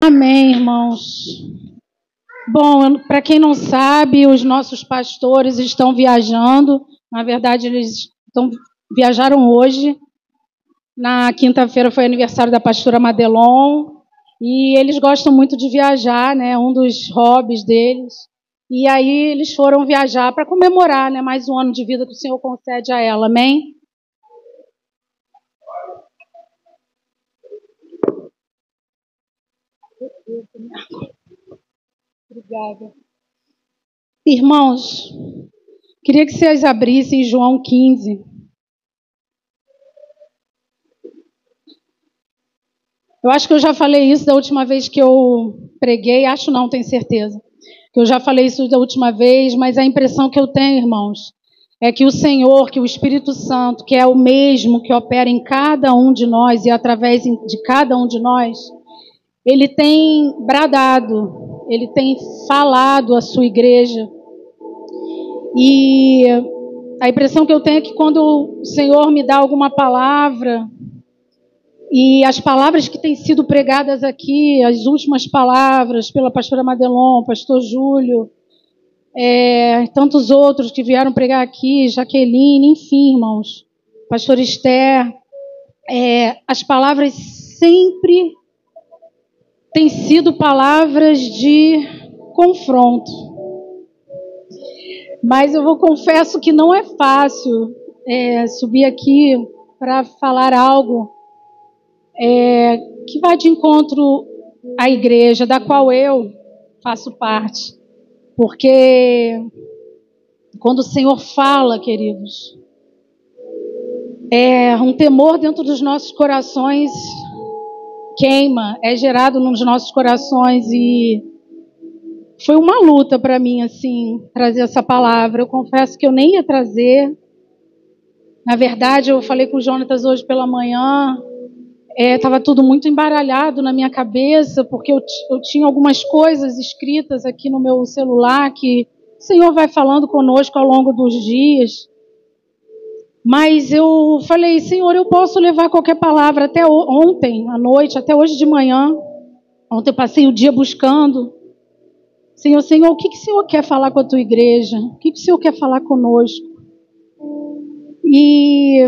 Amém, irmãos. Bom, para quem não sabe, os nossos pastores estão viajando. Na verdade, eles viajaram hoje. Na quinta-feira foi aniversário da pastora Madelon. E eles gostam muito de viajar, né? Um dos hobbies deles. E aí eles foram viajar para comemorar, né? Mais um ano de vida que o Senhor concede a ela. Amém? Obrigada. Irmãos, queria que vocês abrissem João 15. Eu acho que eu já falei isso da última vez que eu preguei, acho não, tenho certeza. Que eu já falei isso da última vez, mas a impressão que eu tenho, irmãos, é que o Senhor, que o Espírito Santo, que é o mesmo que opera em cada um de nós e através de cada um de nós, ele tem bradado, ele tem falado à sua igreja. E a impressão que eu tenho é que quando o Senhor me dá alguma palavra, e as palavras que têm sido pregadas aqui, as últimas palavras pela pastora Madelon, pastor Júlio, tantos outros que vieram pregar aqui, Jaqueline, enfim, irmãos, pastor Esther, as palavras sempre têm sido palavras de confronto. Mas eu confesso que não é fácil subir aqui para falar algo que vai de encontro à igreja, da qual eu faço parte. Porque quando o Senhor fala, queridos, um temor dentro dos nossos corações queima, é gerado nos nossos corações, e foi uma luta para mim, assim, trazer essa palavra. Eu confesso que eu nem ia trazer. Na verdade, eu falei com o Jonatas hoje pela manhã, estava tudo muito embaralhado na minha cabeça, porque eu tinha algumas coisas escritas aqui no meu celular que o Senhor vai falando conosco ao longo dos dias. Mas eu falei, Senhor, eu posso levar qualquer palavra. Até ontem à noite, até hoje de manhã. Ontem eu passei o dia buscando. Senhor, o que o Senhor quer falar com a tua igreja? O que o Senhor quer falar conosco? E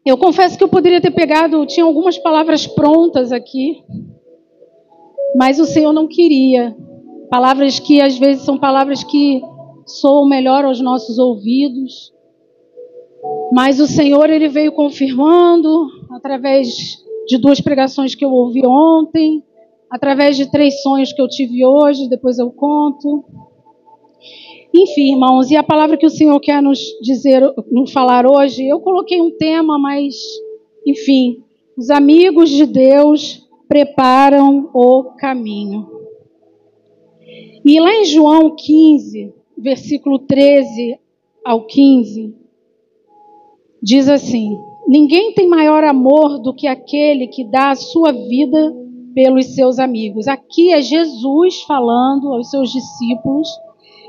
eu confesso que eu poderia ter pegado, tinha algumas palavras prontas aqui, mas o Senhor não queria. Palavras que às vezes são palavras que soam melhor aos nossos ouvidos. Mas o Senhor, Ele veio confirmando através de 2 pregações que eu ouvi ontem, através de 3 sonhos que eu tive hoje, depois eu conto. Enfim, irmãos, e a palavra que o Senhor quer nos falar hoje, eu coloquei um tema, mas, enfim, os amigos de Deus preparam o caminho. E lá em João 15, versículo 13 ao 15, diz assim: ninguém tem maior amor do que aquele que dá a sua vida pelos seus amigos. Aqui é Jesus falando aos seus discípulos,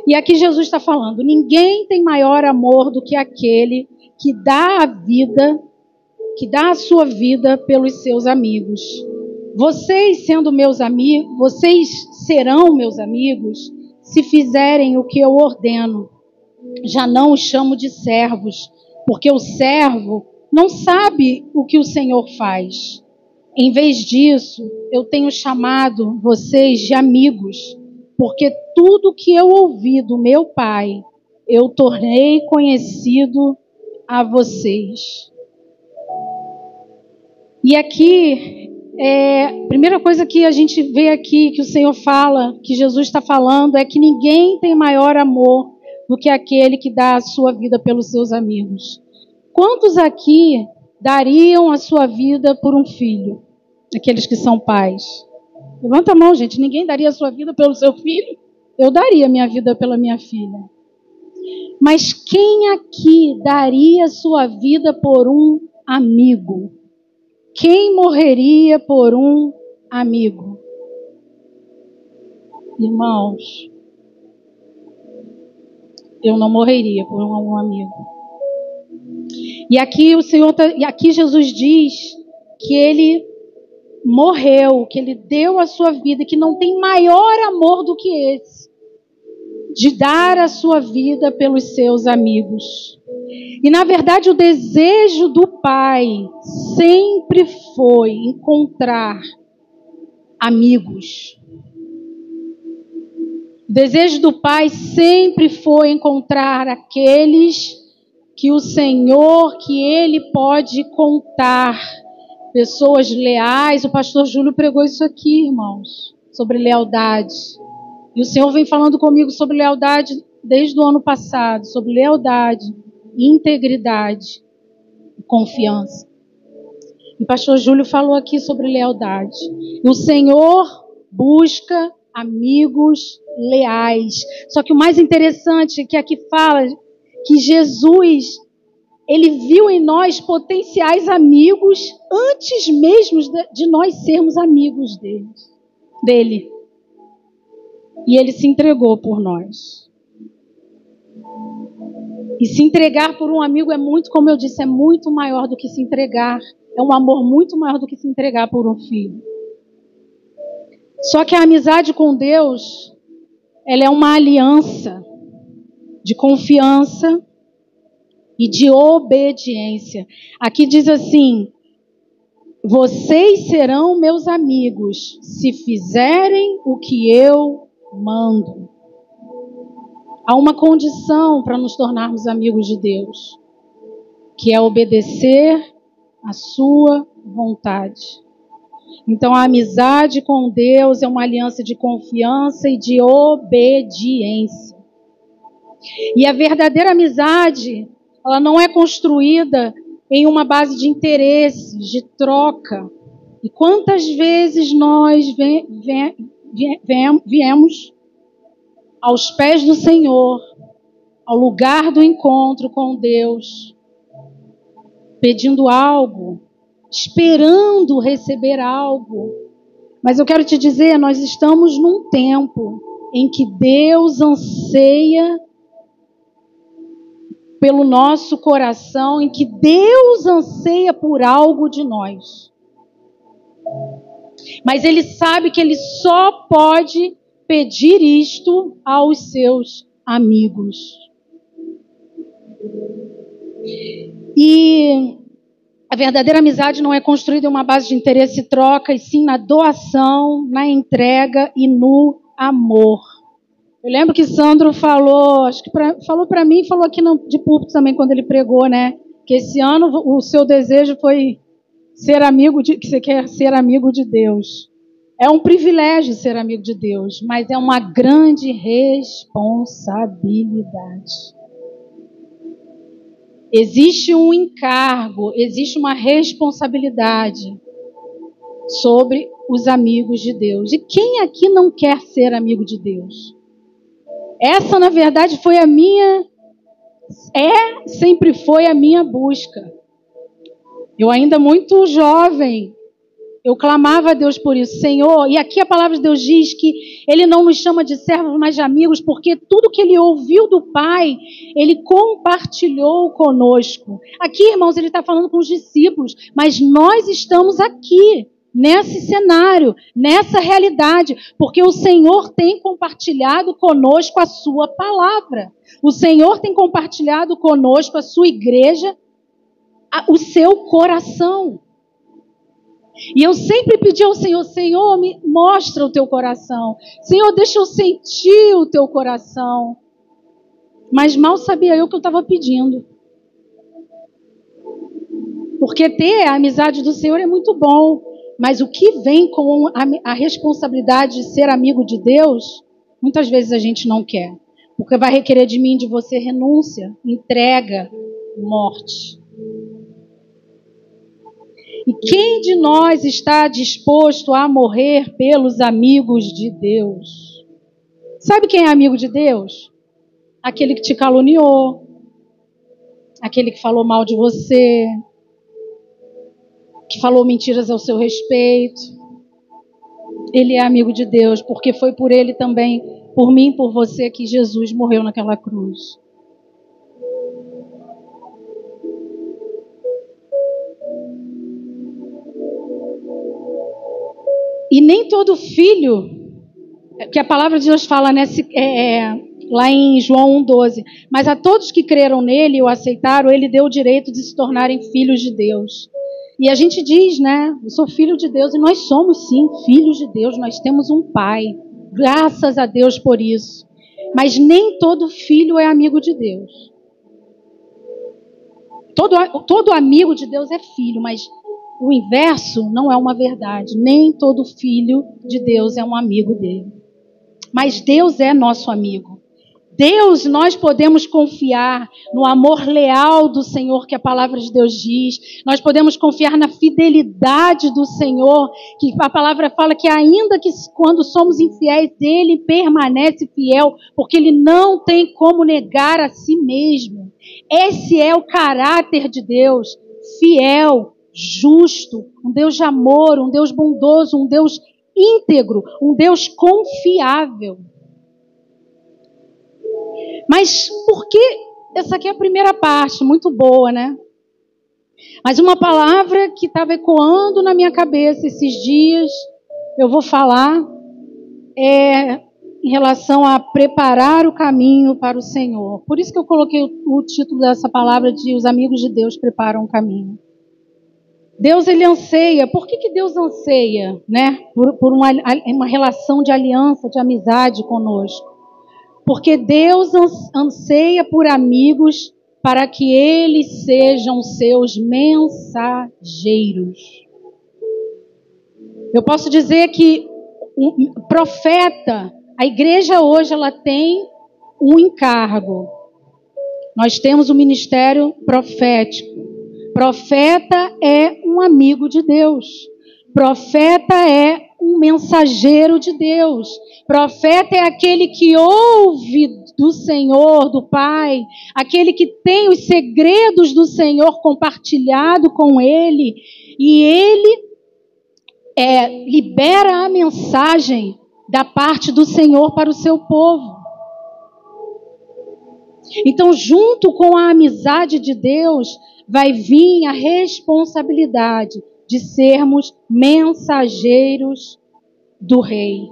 e aqui Jesus está falando: ninguém tem maior amor do que aquele que dá a vida, que dá a sua vida pelos seus amigos. Vocês sendo meus amigos, vocês serão meus amigos se fizerem o que eu ordeno. Já não os chamo de servos, porque o servo não sabe o que o Senhor faz. Em vez disso, eu tenho chamado vocês de amigos, porque tudo que eu ouvi do meu Pai, eu tornei conhecido a vocês. E aqui, a primeira coisa que a gente vê aqui, que o Senhor fala, que Jesus está falando, é que ninguém tem maior amor do que aquele que dá a sua vida pelos seus amigos. Quantos aqui dariam a sua vida por um filho? Aqueles que são pais. Levanta a mão, gente. Ninguém daria a sua vida pelo seu filho? Eu daria a minha vida pela minha filha. Mas quem aqui daria a sua vida por um amigo? Quem morreria por um amigo? Irmãos, eu não morreria por um amigo. E aqui o Senhor, e aqui Jesus diz que Ele morreu, que ele deu a sua vida, que não tem maior amor do que esse, de dar a sua vida pelos seus amigos. E na verdade o desejo do Pai sempre foi encontrar amigos. O desejo do Pai sempre foi encontrar aqueles que o Senhor, que Ele pode contar, pessoas leais. O pastor Júlio pregou isso aqui, irmãos, sobre lealdade. E o Senhor vem falando comigo sobre lealdade desde o ano passado, sobre lealdade, integridade e confiança. E o pastor Júlio falou aqui sobre lealdade. E o Senhor busca amigos leais. Só que o mais interessante é que aqui fala que Jesus, ele viu em nós potenciais amigos antes mesmo de nós sermos amigos dele. E ele se entregou por nós. E se entregar por um amigo é muito, como eu disse, é muito maior do que se entregar. É um amor muito maior do que se entregar por um filho. Só que a amizade com Deus, ela é uma aliança de confiança e de obediência. Aqui diz assim: vocês serão meus amigos se fizerem o que eu mando. Há uma condição para nos tornarmos amigos de Deus, que é obedecer a sua vontade. Então a amizade com Deus é uma aliança de confiança e de obediência. E a verdadeira amizade, ela não é construída em uma base de interesses, de troca. E quantas vezes nós viemos aos pés do Senhor, ao lugar do encontro com Deus, pedindo algo, esperando receber algo. Mas eu quero te dizer, nós estamos num tempo em que Deus anseia pelo nosso coração, em que Deus anseia por algo de nós. Mas Ele sabe que Ele só pode pedir isto aos seus amigos. E a verdadeira amizade não é construída em uma base de interesse e troca, e sim na doação, na entrega e no amor. Eu lembro que Sandro falou, acho que falou para mim, falou aqui de púlpito também quando ele pregou, né? Que esse ano o seu desejo foi que você quer ser amigo de Deus. É um privilégio ser amigo de Deus, mas é uma grande responsabilidade. Existe um encargo, existe uma responsabilidade sobre os amigos de Deus. E quem aqui não quer ser amigo de Deus? Essa, na verdade, foi a minha, sempre foi a minha busca. Eu ainda muito jovem, eu clamava a Deus por isso, Senhor, e aqui a palavra de Deus diz que Ele não nos chama de servos, mas de amigos, porque tudo que Ele ouviu do Pai, Ele compartilhou conosco. Aqui, irmãos, Ele está falando com os discípulos, mas nós estamos aqui, nesse cenário, nessa realidade, porque o Senhor tem compartilhado conosco a sua palavra. O Senhor tem compartilhado conosco, a sua igreja, o seu coração. E eu sempre pedi ao Senhor, Senhor, me mostra o teu coração. Senhor, deixa eu sentir o teu coração. Mas mal sabia eu que eu estava pedindo. Porque ter a amizade do Senhor é muito bom. Mas o que vem com a responsabilidade de ser amigo de Deus, muitas vezes a gente não quer. Porque vai requerer de mim, de você, renúncia, entrega, morte. E quem de nós está disposto a morrer pelos amigos de Deus? Sabe quem é amigo de Deus? Aquele que te caluniou, aquele que falou mal de você, que falou mentiras ao seu respeito. Ele é amigo de Deus, porque foi por ele também, por mim e por você, que Jesus morreu naquela cruz. E nem todo filho, que a palavra de Deus fala, né, lá em João 1,12, mas a todos que creram nele e o aceitaram, ele deu o direito de se tornarem filhos de Deus. E a gente diz, né, eu sou filho de Deus, e nós somos sim filhos de Deus, nós temos um pai, graças a Deus por isso. Mas nem todo filho é amigo de Deus. Todo amigo de Deus é filho, mas o inverso não é uma verdade. Nem todo filho de Deus é um amigo dele. Mas Deus é nosso amigo. Deus, nós podemos confiar no amor leal do Senhor, que a palavra de Deus diz. Nós podemos confiar na fidelidade do Senhor, que a palavra fala que ainda que quando somos infiéis, Ele permanece fiel, porque Ele não tem como negar a si mesmo. Esse é o caráter de Deus, fiel, justo, um Deus de amor, um Deus bondoso, um Deus íntegro, um Deus confiável. Mas por que? Essa aqui é a primeira parte, muito boa, né? Mas uma palavra que estava ecoando na minha cabeça esses dias, eu vou falar, em relação a preparar o caminho para o Senhor. Por isso que eu coloquei o título dessa palavra de Os Amigos de Deus Preparam o Caminho. Deus, Ele anseia. Por que Deus anseia, né? Por uma relação de aliança, de amizade conosco. Porque Deus anseia por amigos para que eles sejam seus mensageiros. Eu posso dizer que um profeta, a igreja hoje ela tem um encargo. Nós temos o ministério profético. Profeta é um amigo de Deus. Profeta é um mensageiro de Deus. Profeta é aquele que ouve do Senhor, do Pai, aquele que tem os segredos do Senhor compartilhado com Ele, e Ele libera a mensagem da parte do Senhor para o seu povo. Então, junto com a amizade de Deus, vai vir a responsabilidade de sermos mensageiros do Rei.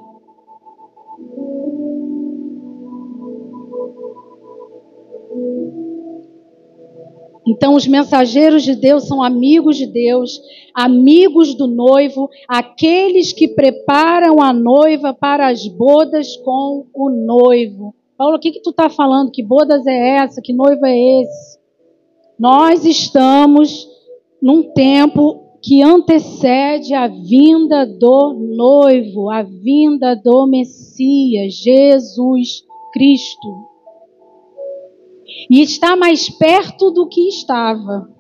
Então, os mensageiros de Deus são amigos de Deus, amigos do noivo, aqueles que preparam a noiva para as bodas com o noivo. Paulo, o que tu está falando? Que bodas é essa? Que noivo é esse? Nós estamos num tempo que antecede a vinda do noivo, a vinda do Messias, Jesus Cristo. E está mais perto do que estava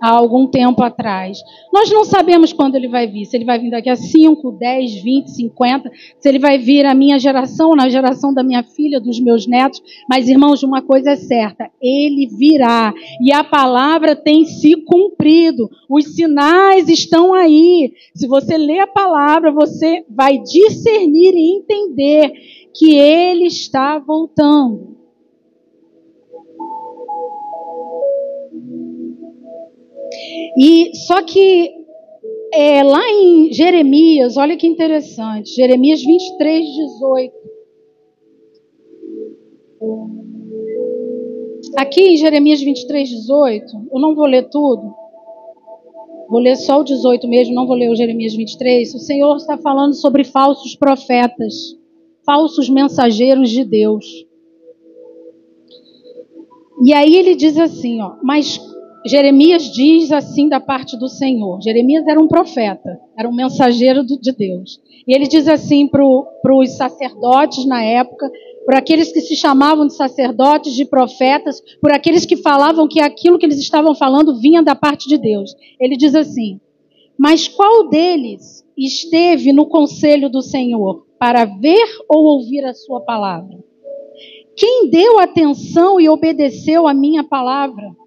há algum tempo atrás. Nós não sabemos quando ele vai vir, se ele vai vir daqui a 5, 10, 20, 50, se ele vai vir a minha geração, na geração da minha filha, dos meus netos, mas irmãos, uma coisa é certa, ele virá, e a palavra tem se cumprido, os sinais estão aí. Se você ler a palavra, você vai discernir e entender que ele está voltando. E só que lá em Jeremias, olha que interessante, Jeremias 23, 18. Aqui em Jeremias 23, 18, eu não vou ler tudo, vou ler só o 18 mesmo, não vou ler o Jeremias 23. O Senhor está falando sobre falsos profetas, falsos mensageiros de Deus. E aí ele diz assim, mas Jeremias diz assim da parte do Senhor. Jeremias era um profeta, era um mensageiro de Deus. E ele diz assim para os sacerdotes na época, por aqueles que se chamavam de sacerdotes, de profetas, por aqueles que falavam que aquilo que eles estavam falando vinha da parte de Deus. Ele diz assim, mas qual deles esteve no conselho do Senhor para ver ou ouvir a sua palavra? Quem deu atenção e obedeceu a minha palavra?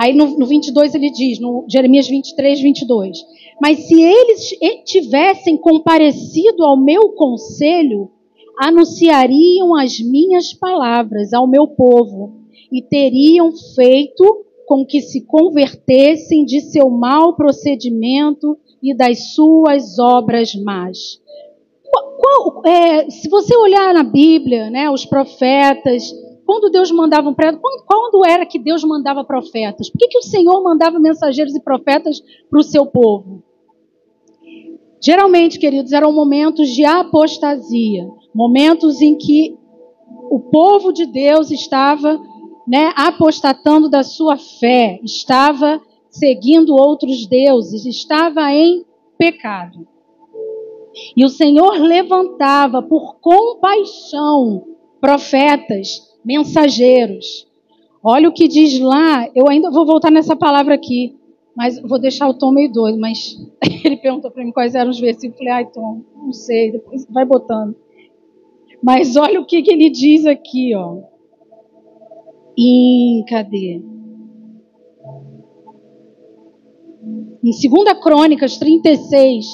Aí no 22 ele diz, no Jeremias 23, 22, mas se eles tivessem comparecido ao meu conselho, anunciariam as minhas palavras ao meu povo e teriam feito com que se convertessem de seu mau procedimento, e das suas obras más. Se você olhar na Bíblia, né, os profetas, quando Deus mandava quando era que Deus mandava profetas? Por que o Senhor mandava mensageiros e profetas para o seu povo? Geralmente, queridos, eram momentos de apostasia, momentos em que o povo de Deus estava, né, apostatando da sua fé, estava seguindo outros deuses, estava em pecado. E o Senhor levantava por compaixão profetas, mensageiros. Olha o que diz lá, eu ainda vou voltar nessa palavra aqui, mas vou deixar o Tom meio doido, mas ele perguntou para mim quais eram os versículos, eu falei, ai Tom, não sei, depois vai botando. Mas olha o que ele diz aqui, ó. Cadê? Em 2 Crônicas 36,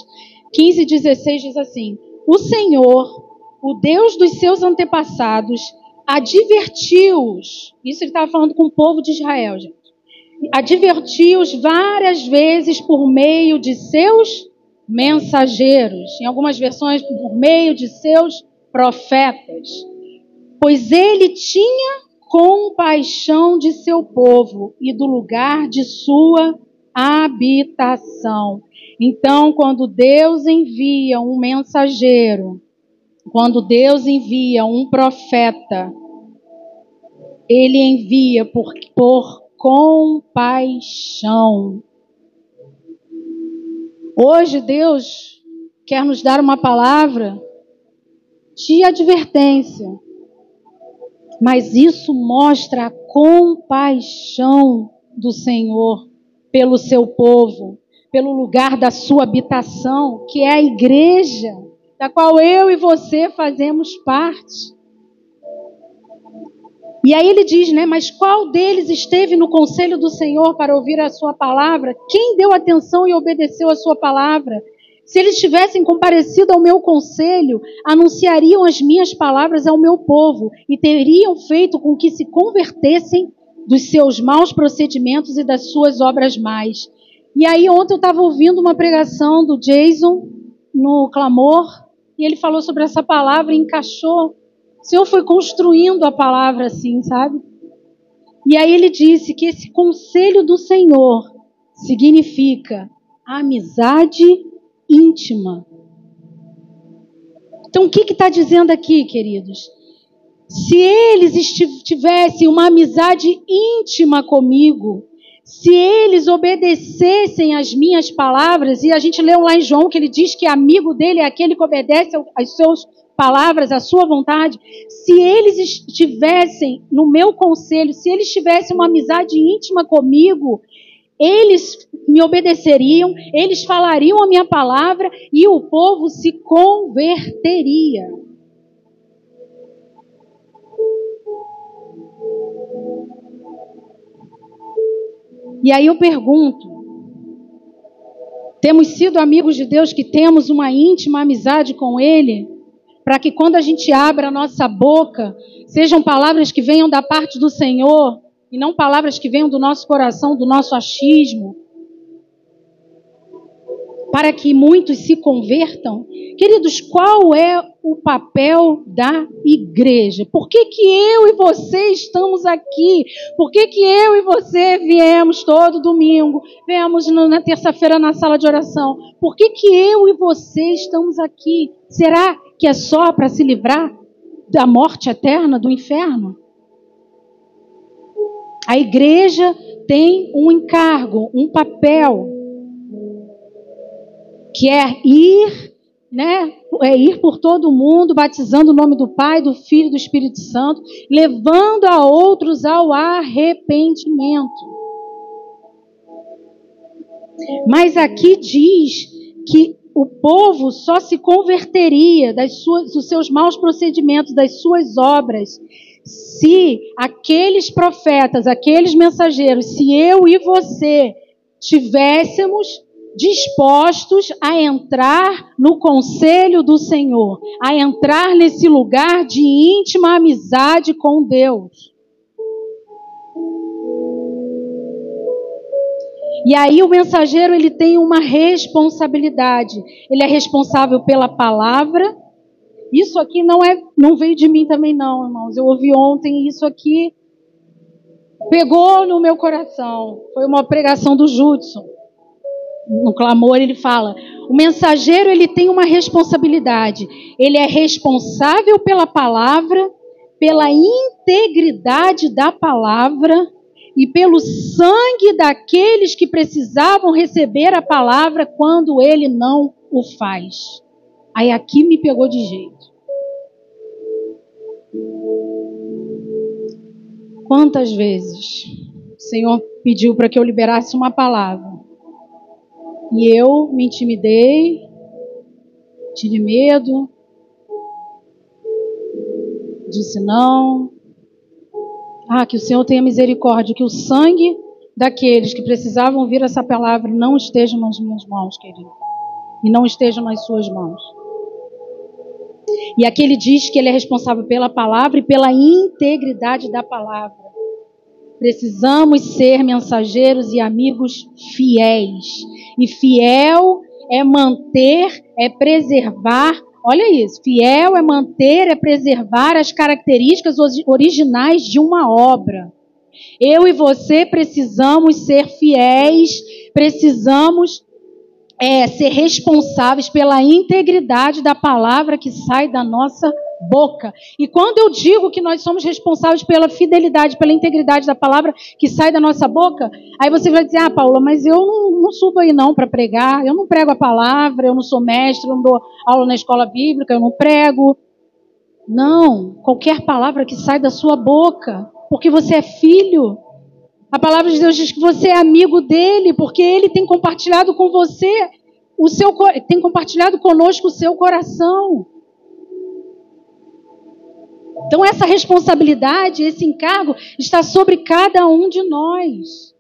15 e 16 diz assim: o Senhor, o Deus dos seus antepassados, advertiu-os. Isso ele estava falando com o povo de Israel, gente. Advertiu-os várias vezes por meio de seus mensageiros. Em algumas versões, por meio de seus profetas. Pois ele tinha compaixão de seu povo e do lugar de sua habitação. Então, quando Deus envia um mensageiro, quando Deus envia um profeta, ele envia por compaixão. Hoje Deus quer nos dar uma palavra de advertência, mas isso mostra a compaixão do Senhor pelo seu povo, pelo lugar da sua habitação, que é a igreja, da qual eu e você fazemos parte. E aí ele diz, né, mas qual deles esteve no conselho do Senhor para ouvir a sua palavra? Quem deu atenção e obedeceu a sua palavra? Se eles tivessem comparecido ao meu conselho, anunciariam as minhas palavras ao meu povo e teriam feito com que se convertessem dos seus maus procedimentos e das suas obras más. E aí ontem eu estava ouvindo uma pregação do Jason no Clamor e ele falou sobre essa palavra e encaixou. O Senhor foi construindo a palavra assim, sabe? E aí ele disse que esse conselho do Senhor significa amizade íntima. Então o que está dizendo aqui, queridos? Se eles tivessem uma amizade íntima comigo, se eles obedecessem às minhas palavras, e a gente leu lá em João que ele diz que amigo dele é aquele que obedece às suas palavras, à sua vontade, se eles estivessem no meu conselho, se eles tivessem uma amizade íntima comigo, eles me obedeceriam, eles falariam a minha palavra e o povo se converteria. E aí eu pergunto, temos sido amigos de Deus que temos uma íntima amizade com Ele, para que quando a gente abra a nossa boca, sejam palavras que venham da parte do Senhor, e não palavras que venham do nosso coração, do nosso achismo, para que muitos se convertam? Queridos, qual é o papel da igreja? Por que eu e você estamos aqui? Por que eu e você viemos todo domingo? Viemos na terça-feira na sala de oração? Por que eu e você estamos aqui? Será que é só para se livrar da morte eterna, do inferno? A igreja tem um encargo, um papel, que é ir, né? É ir por todo o mundo, batizando o nome do Pai, do Filho e do Espírito Santo, levando a outros ao arrependimento. Mas aqui diz que o povo só se converteria dos seus maus procedimentos, das suas obras, se aqueles profetas, aqueles mensageiros, se eu e você tivéssemos dispostos a entrar no conselho do Senhor, a entrar nesse lugar de íntima amizade com Deus. E aí o mensageiro, ele tem uma responsabilidade. Ele é responsável pela palavra. Isso aqui não veio de mim também não, irmãos. Eu ouvi ontem, isso aqui pegou no meu coração. Foi uma pregação do Judson. No clamor ele fala: o mensageiro, ele tem uma responsabilidade. Ele é responsável pela palavra, pela integridade da palavra e pelo sangue daqueles que precisavam receber a palavra quando ele não o faz. Aí aqui me pegou de jeito. Quantas vezes o Senhor pediu para que eu liberasse uma palavra e eu me intimidei, tive medo, disse não. Que o Senhor tenha misericórdia, que o sangue daqueles que precisavam ouvir essa palavra não esteja nas minhas mãos, querido, e não esteja nas suas mãos. E aqui ele diz que ele é responsável pela palavra e pela integridade da palavra. Precisamos ser mensageiros e amigos fiéis. E fiel é manter, é preservar. Olha isso, fiel é manter, é preservar as características originais de uma obra. Eu e você precisamos ser fiéis, precisamos ser responsáveis pela integridade da palavra que sai da nossa boca. E quando eu digo que nós somos responsáveis pela fidelidade, pela integridade da palavra que sai da nossa boca, aí você vai dizer: Paula, mas eu não subo aí não para pregar, eu não prego a palavra, eu não sou mestre, eu não dou aula na escola bíblica, eu não prego. Não, qualquer palavra que sai da sua boca, porque você é filho. A palavra de Deus diz que você é amigo dele, porque ele tem compartilhado com você, tem compartilhado conosco o seu coração. Então essa responsabilidade, esse encargo está sobre cada um de nós.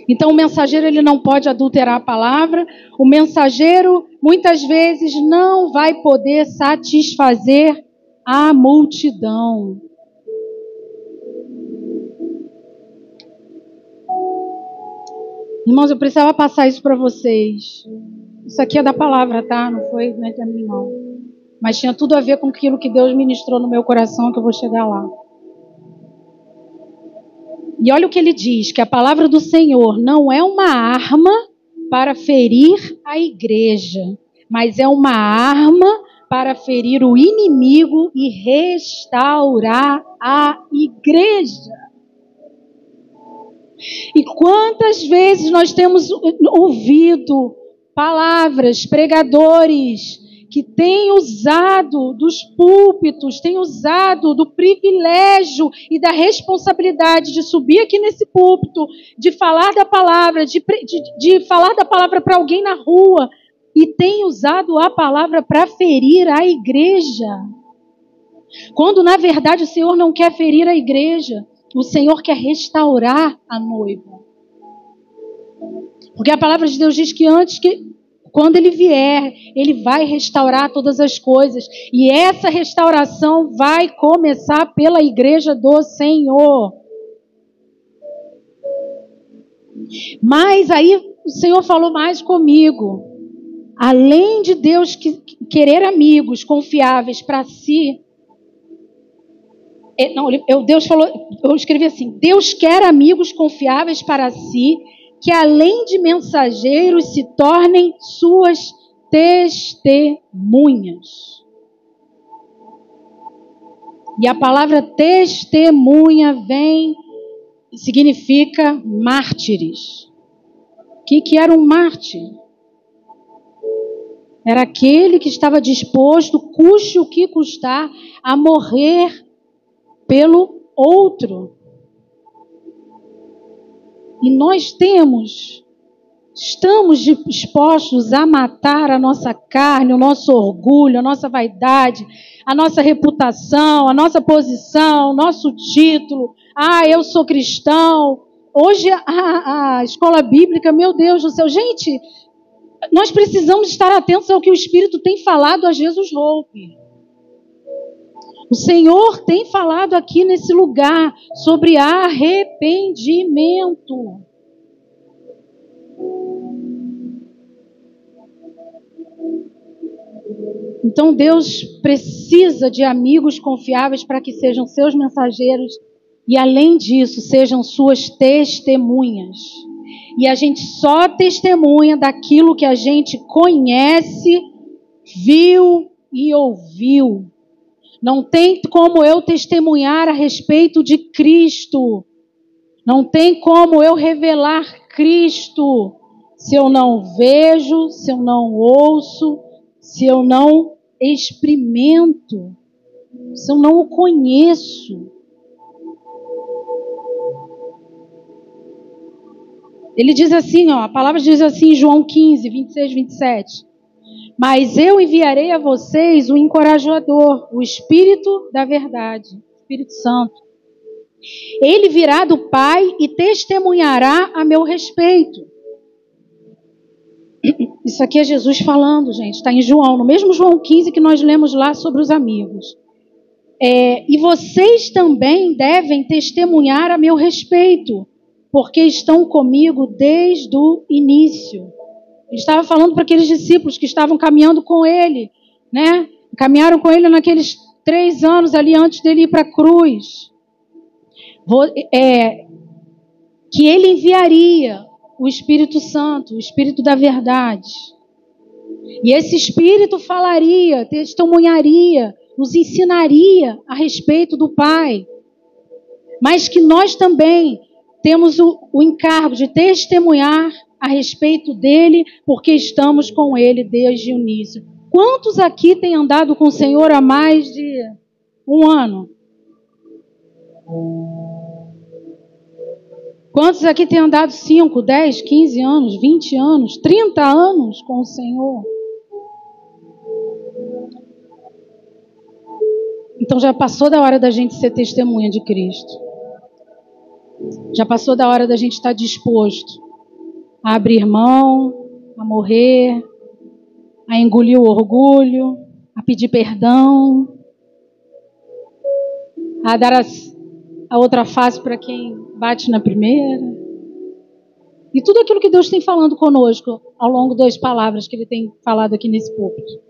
Então o mensageiro, ele não pode adulterar a palavra. O mensageiro muitas vezes não vai poder satisfazer a multidão. Irmãos, eu precisava passar isso para vocês. Isso aqui é da palavra, tá? Não é de mim, não. Mas tinha tudo a ver com aquilo que Deus ministrou no meu coração, que eu vou chegar lá. E olha o que ele diz, que a palavra do Senhor não é uma arma para ferir a igreja, mas é uma arma para ferir o inimigo e restaurar a igreja. E quantas vezes nós temos ouvido palavras, pregadores que têm usado dos púlpitos, têm usado do privilégio e da responsabilidade de subir aqui nesse púlpito, de falar da palavra, de falar da palavra para alguém na rua, e têm usado a palavra para ferir a igreja. Quando na verdade o Senhor não quer ferir a igreja, o Senhor quer restaurar a noiva. Porque a palavra de Deus diz que quando Ele vier, Ele vai restaurar todas as coisas. E essa restauração vai começar pela igreja do Senhor. Mas aí o Senhor falou mais comigo. Além de Deus querer amigos confiáveis para si, Deus falou, eu escrevi assim: Deus quer amigos confiáveis para si, que além de mensageiros se tornem suas testemunhas. E a palavra testemunha significa mártires. O que era um mártir? Era aquele que estava disposto, custe o que custar, a morrer pelo outro. E nós estamos dispostos a matar a nossa carne, o nosso orgulho, a nossa vaidade, a nossa reputação, a nossa posição, o nosso título. Eu sou cristão. Hoje a escola bíblica, meu Deus do céu. Gente, nós precisamos estar atentos ao que o Espírito tem falado a Jesus Hope. O Senhor tem falado aqui nesse lugar sobre arrependimento. Então Deus precisa de amigos confiáveis para que sejam seus mensageiros e, além disso, sejam suas testemunhas. E a gente só testemunha daquilo que a gente conhece, viu e ouviu. Não tem como eu testemunhar a respeito de Cristo. Não tem como eu revelar Cristo se eu não vejo, se eu não ouço, se eu não experimento, se eu não o conheço. Ele diz assim, a palavra diz assim em João 15, 26, 27. Mas eu enviarei a vocês o encorajador, o Espírito da verdade, o Espírito Santo. Ele virá do Pai e testemunhará a meu respeito. Isso aqui é Jesus falando, gente. Está em João, no mesmo João 15 que nós lemos lá sobre os amigos. E vocês também devem testemunhar a meu respeito, porque estão comigo desde o início. Ele estava falando para aqueles discípulos que estavam caminhando com ele, né? Caminharam com ele naqueles 3 anos ali antes dele ir para a cruz. Que ele enviaria o Espírito Santo, o Espírito da verdade. E esse Espírito falaria, testemunharia, nos ensinaria a respeito do Pai. Mas que nós também temos o encargo de testemunhar a respeito dele, porque estamos com ele desde o início. Quantos aqui têm andado com o Senhor há mais de 1 ano? Quantos aqui têm andado 5, 10, 15 anos, 20 anos, 30 anos com o Senhor? Então já passou da hora da gente ser testemunha de Cristo. Já passou da hora da gente estar disposto a abrir mão, a morrer, a engolir o orgulho, a pedir perdão, a dar a outra face para quem bate na primeira. E tudo aquilo que Deus tem falando conosco ao longo das palavras que Ele tem falado aqui nesse púlpito.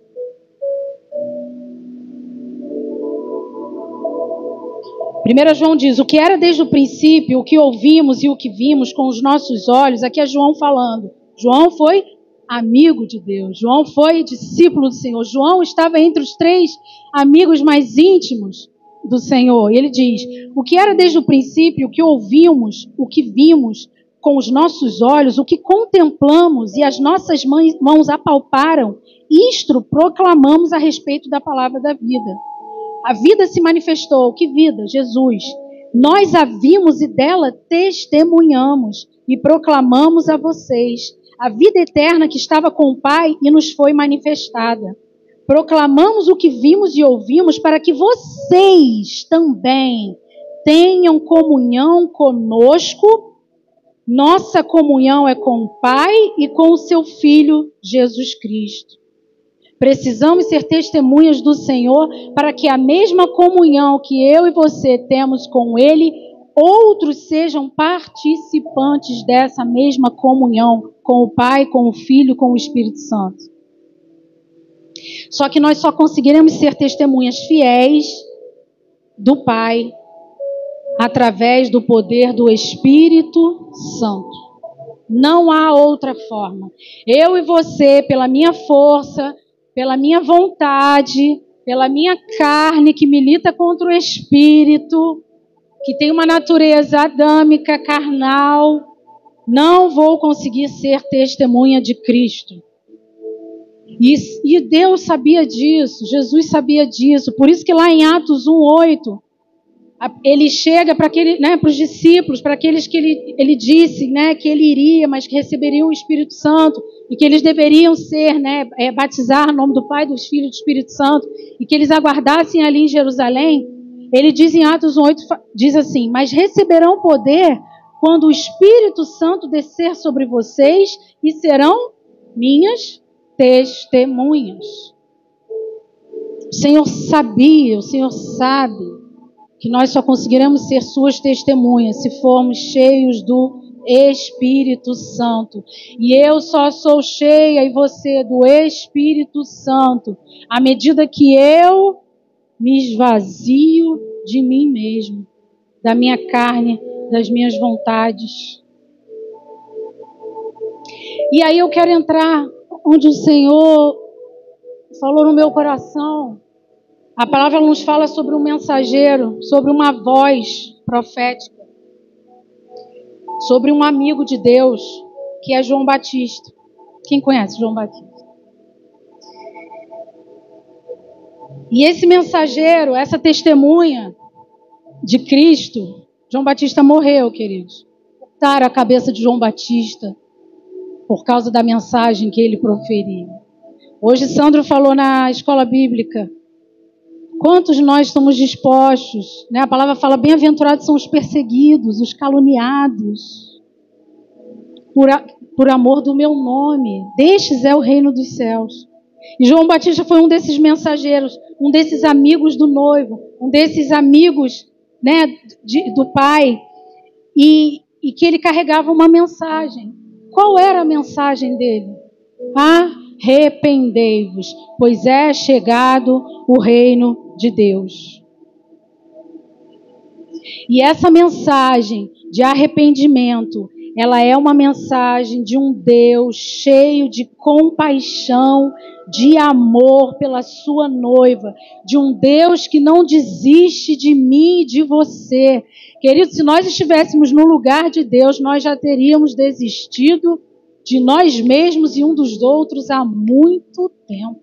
Primeiro João diz, o que era desde o princípio, o que ouvimos e o que vimos com os nossos olhos, aqui é João falando. João foi amigo de Deus, João foi discípulo do Senhor, João estava entre os 3 amigos mais íntimos do Senhor. E ele diz, o que era desde o princípio, o que ouvimos, o que vimos com os nossos olhos, o que contemplamos e as nossas mãos apalparam, isto proclamamos a respeito da palavra da vida. A vida se manifestou. Que vida? Jesus. Nós a vimos e dela testemunhamos e proclamamos a vocês a vida eterna que estava com o Pai e nos foi manifestada. Proclamamos o que vimos e ouvimos para que vocês também tenham comunhão conosco. Nossa comunhão é com o Pai e com o seu Filho Jesus Cristo. Precisamos ser testemunhas do Senhor para que a mesma comunhão que eu e você temos com Ele, outros sejam participantes dessa mesma comunhão com o Pai, com o Filho, com o Espírito Santo. Só que nós só conseguiremos ser testemunhas fiéis do Pai através do poder do Espírito Santo. Não há outra forma. Eu e você, pela minha força, pela minha vontade, pela minha carne que milita contra o Espírito, que tem uma natureza adâmica, carnal, não vou conseguir ser testemunha de Cristo. E Deus sabia disso, Jesus sabia disso. Por isso que lá em Atos 1:8, ele chega para os discípulos, para aqueles que ele disse, que ele iria, mas que receberiam o Espírito Santo, e que eles deveriam ser, batizar no nome do Pai, do Filho e do Espírito Santo, e que eles aguardassem ali em Jerusalém. Ele diz em Atos 1:8, diz assim, mas receberão poder quando o Espírito Santo descer sobre vocês e serão minhas testemunhas. Senhor sabia, o Senhor sabe que nós só conseguiremos ser suas testemunhas se formos cheios do Espírito Santo. E eu só sou cheia, e você, do Espírito Santo, à medida que eu me esvazio de mim mesmo, da minha carne, das minhas vontades. E aí eu quero entrar onde o Senhor falou no meu coração. A palavra nos fala sobre um mensageiro, sobre uma voz profética, sobre um amigo de Deus, que é João Batista. Quem conhece João Batista? E esse mensageiro, essa testemunha de Cristo, João Batista morreu, queridos. Cortaram a cabeça de João Batista por causa da mensagem que ele proferia. Hoje Sandro falou na escola bíblica, quantos nós estamos dispostos, né? A palavra fala, bem-aventurados são os perseguidos, os caluniados, por amor do meu nome. Destes é o reino dos céus. E João Batista foi um desses mensageiros, um desses amigos do noivo, um desses amigos, né, do Pai, e que ele carregava uma mensagem. Qual era a mensagem dele? Arrependei-vos, pois é chegado o reino de Deus. E essa mensagem de arrependimento, ela é uma mensagem de um Deus cheio de compaixão, de amor pela sua noiva, de um Deus que não desiste de mim e de você. Querido, se nós estivéssemos no lugar de Deus, nós já teríamos desistido de nós mesmos e um dos outros há muito tempo.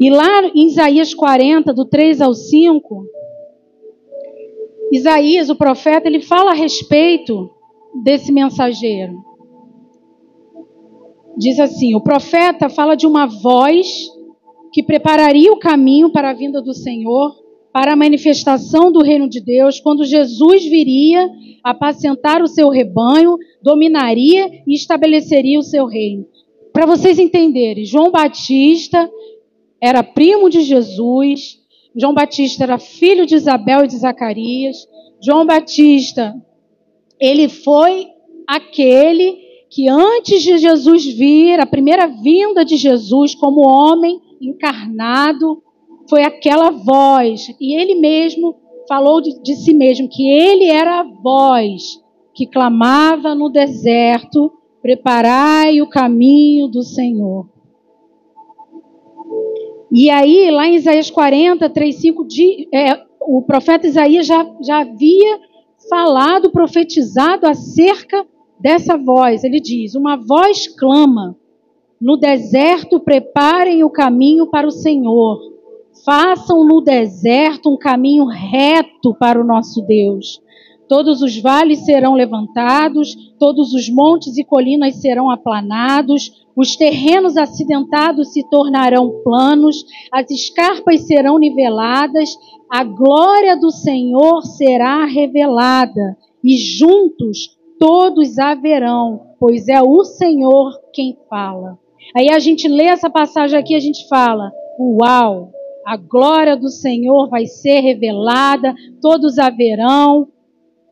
E lá em Isaías 40, do 3 ao 5, Isaías, o profeta, ele fala a respeito desse mensageiro. Diz assim, o profeta fala de uma voz que prepararia o caminho para a vinda do Senhor, para a manifestação do reino de Deus, quando Jesus viria apacentar o seu rebanho, dominaria e estabeleceria o seu reino. Para vocês entenderem, João Batista era primo de Jesus, João Batista era filho de Isabel e de Zacarias, João Batista, ele foi aquele que antes de Jesus vir, a primeira vinda de Jesus como homem encarnado, foi aquela voz, e ele mesmo falou de si mesmo, que ele era a voz que clamava no deserto, preparai o caminho do Senhor. E aí, lá em Isaías 40, 3, 5, o profeta Isaías já havia falado, profetizado acerca dessa voz. Ele diz, uma voz clama, no deserto preparem o caminho para o Senhor. Façam no deserto um caminho reto para o nosso Deus. Todos os vales serão levantados, todos os montes e colinas serão aplanados, os terrenos acidentados se tornarão planos, as escarpas serão niveladas, a glória do Senhor será revelada, e juntos todos a verão, pois é o Senhor quem fala. Aí a gente lê essa passagem aqui, a gente fala, uau, a glória do Senhor vai ser revelada, todos a verão.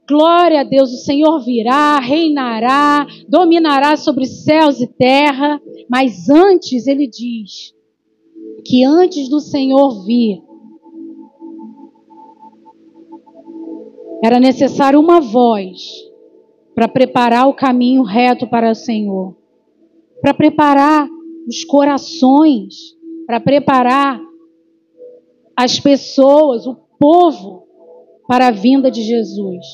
Glória a Deus, o Senhor virá, reinará, dominará sobre céus e terra. Mas antes, ele diz que antes do Senhor vir, era necessário uma voz para preparar o caminho reto para o Senhor. Para preparar os corações, para preparar as pessoas, o povo, para a vinda de Jesus.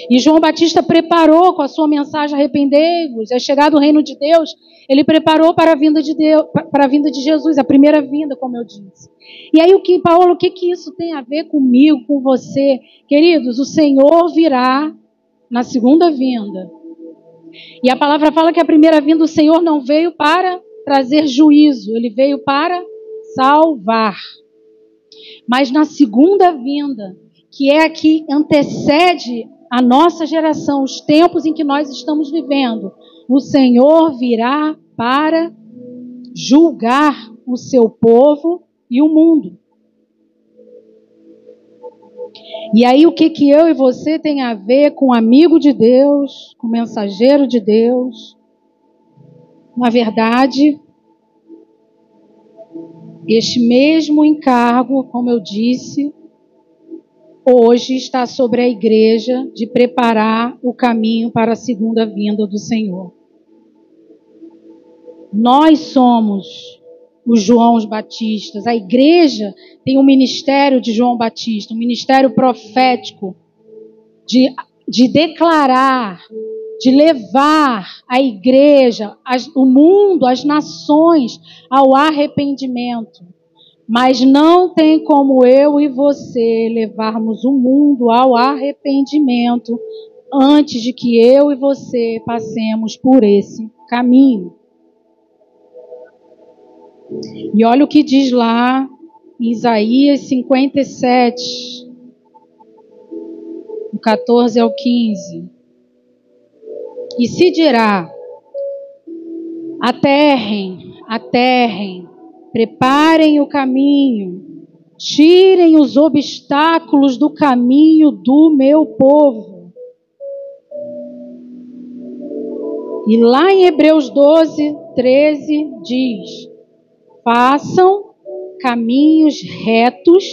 E João Batista preparou com a sua mensagem, arrependei-vos, é chegado o reino de Deus, ele preparou para a vinda de Deus, para a vinda de Jesus, a primeira vinda, como eu disse. E aí, Paulo, o que isso tem a ver comigo, com você? Queridos, o Senhor virá na segunda vinda. E a palavra fala que a primeira vinda do Senhor não veio para trazer juízo, ele veio para salvar. Mas na segunda vinda, que é a que antecede a nossa geração, os tempos em que nós estamos vivendo, o Senhor virá para julgar o seu povo e o mundo. E aí o que eu e você tem a ver com amigo de Deus, com mensageiro de Deus? Na verdade, este mesmo encargo, como eu disse, hoje está sobre a igreja de preparar o caminho para a segunda vinda do Senhor. Nós somos os Joãos Batistas. A igreja tem um ministério de João Batista, um ministério profético de declarar, de levar a igreja, o mundo, as nações ao arrependimento. Mas não tem como eu e você levarmos o mundo ao arrependimento antes de que eu e você passemos por esse caminho. E olha o que diz lá em Isaías 57, do 14 ao 15. E se dirá: aterrem, preparem o caminho, tirem os obstáculos do caminho do meu povo. E lá em Hebreus 12, 13 diz: façam caminhos retos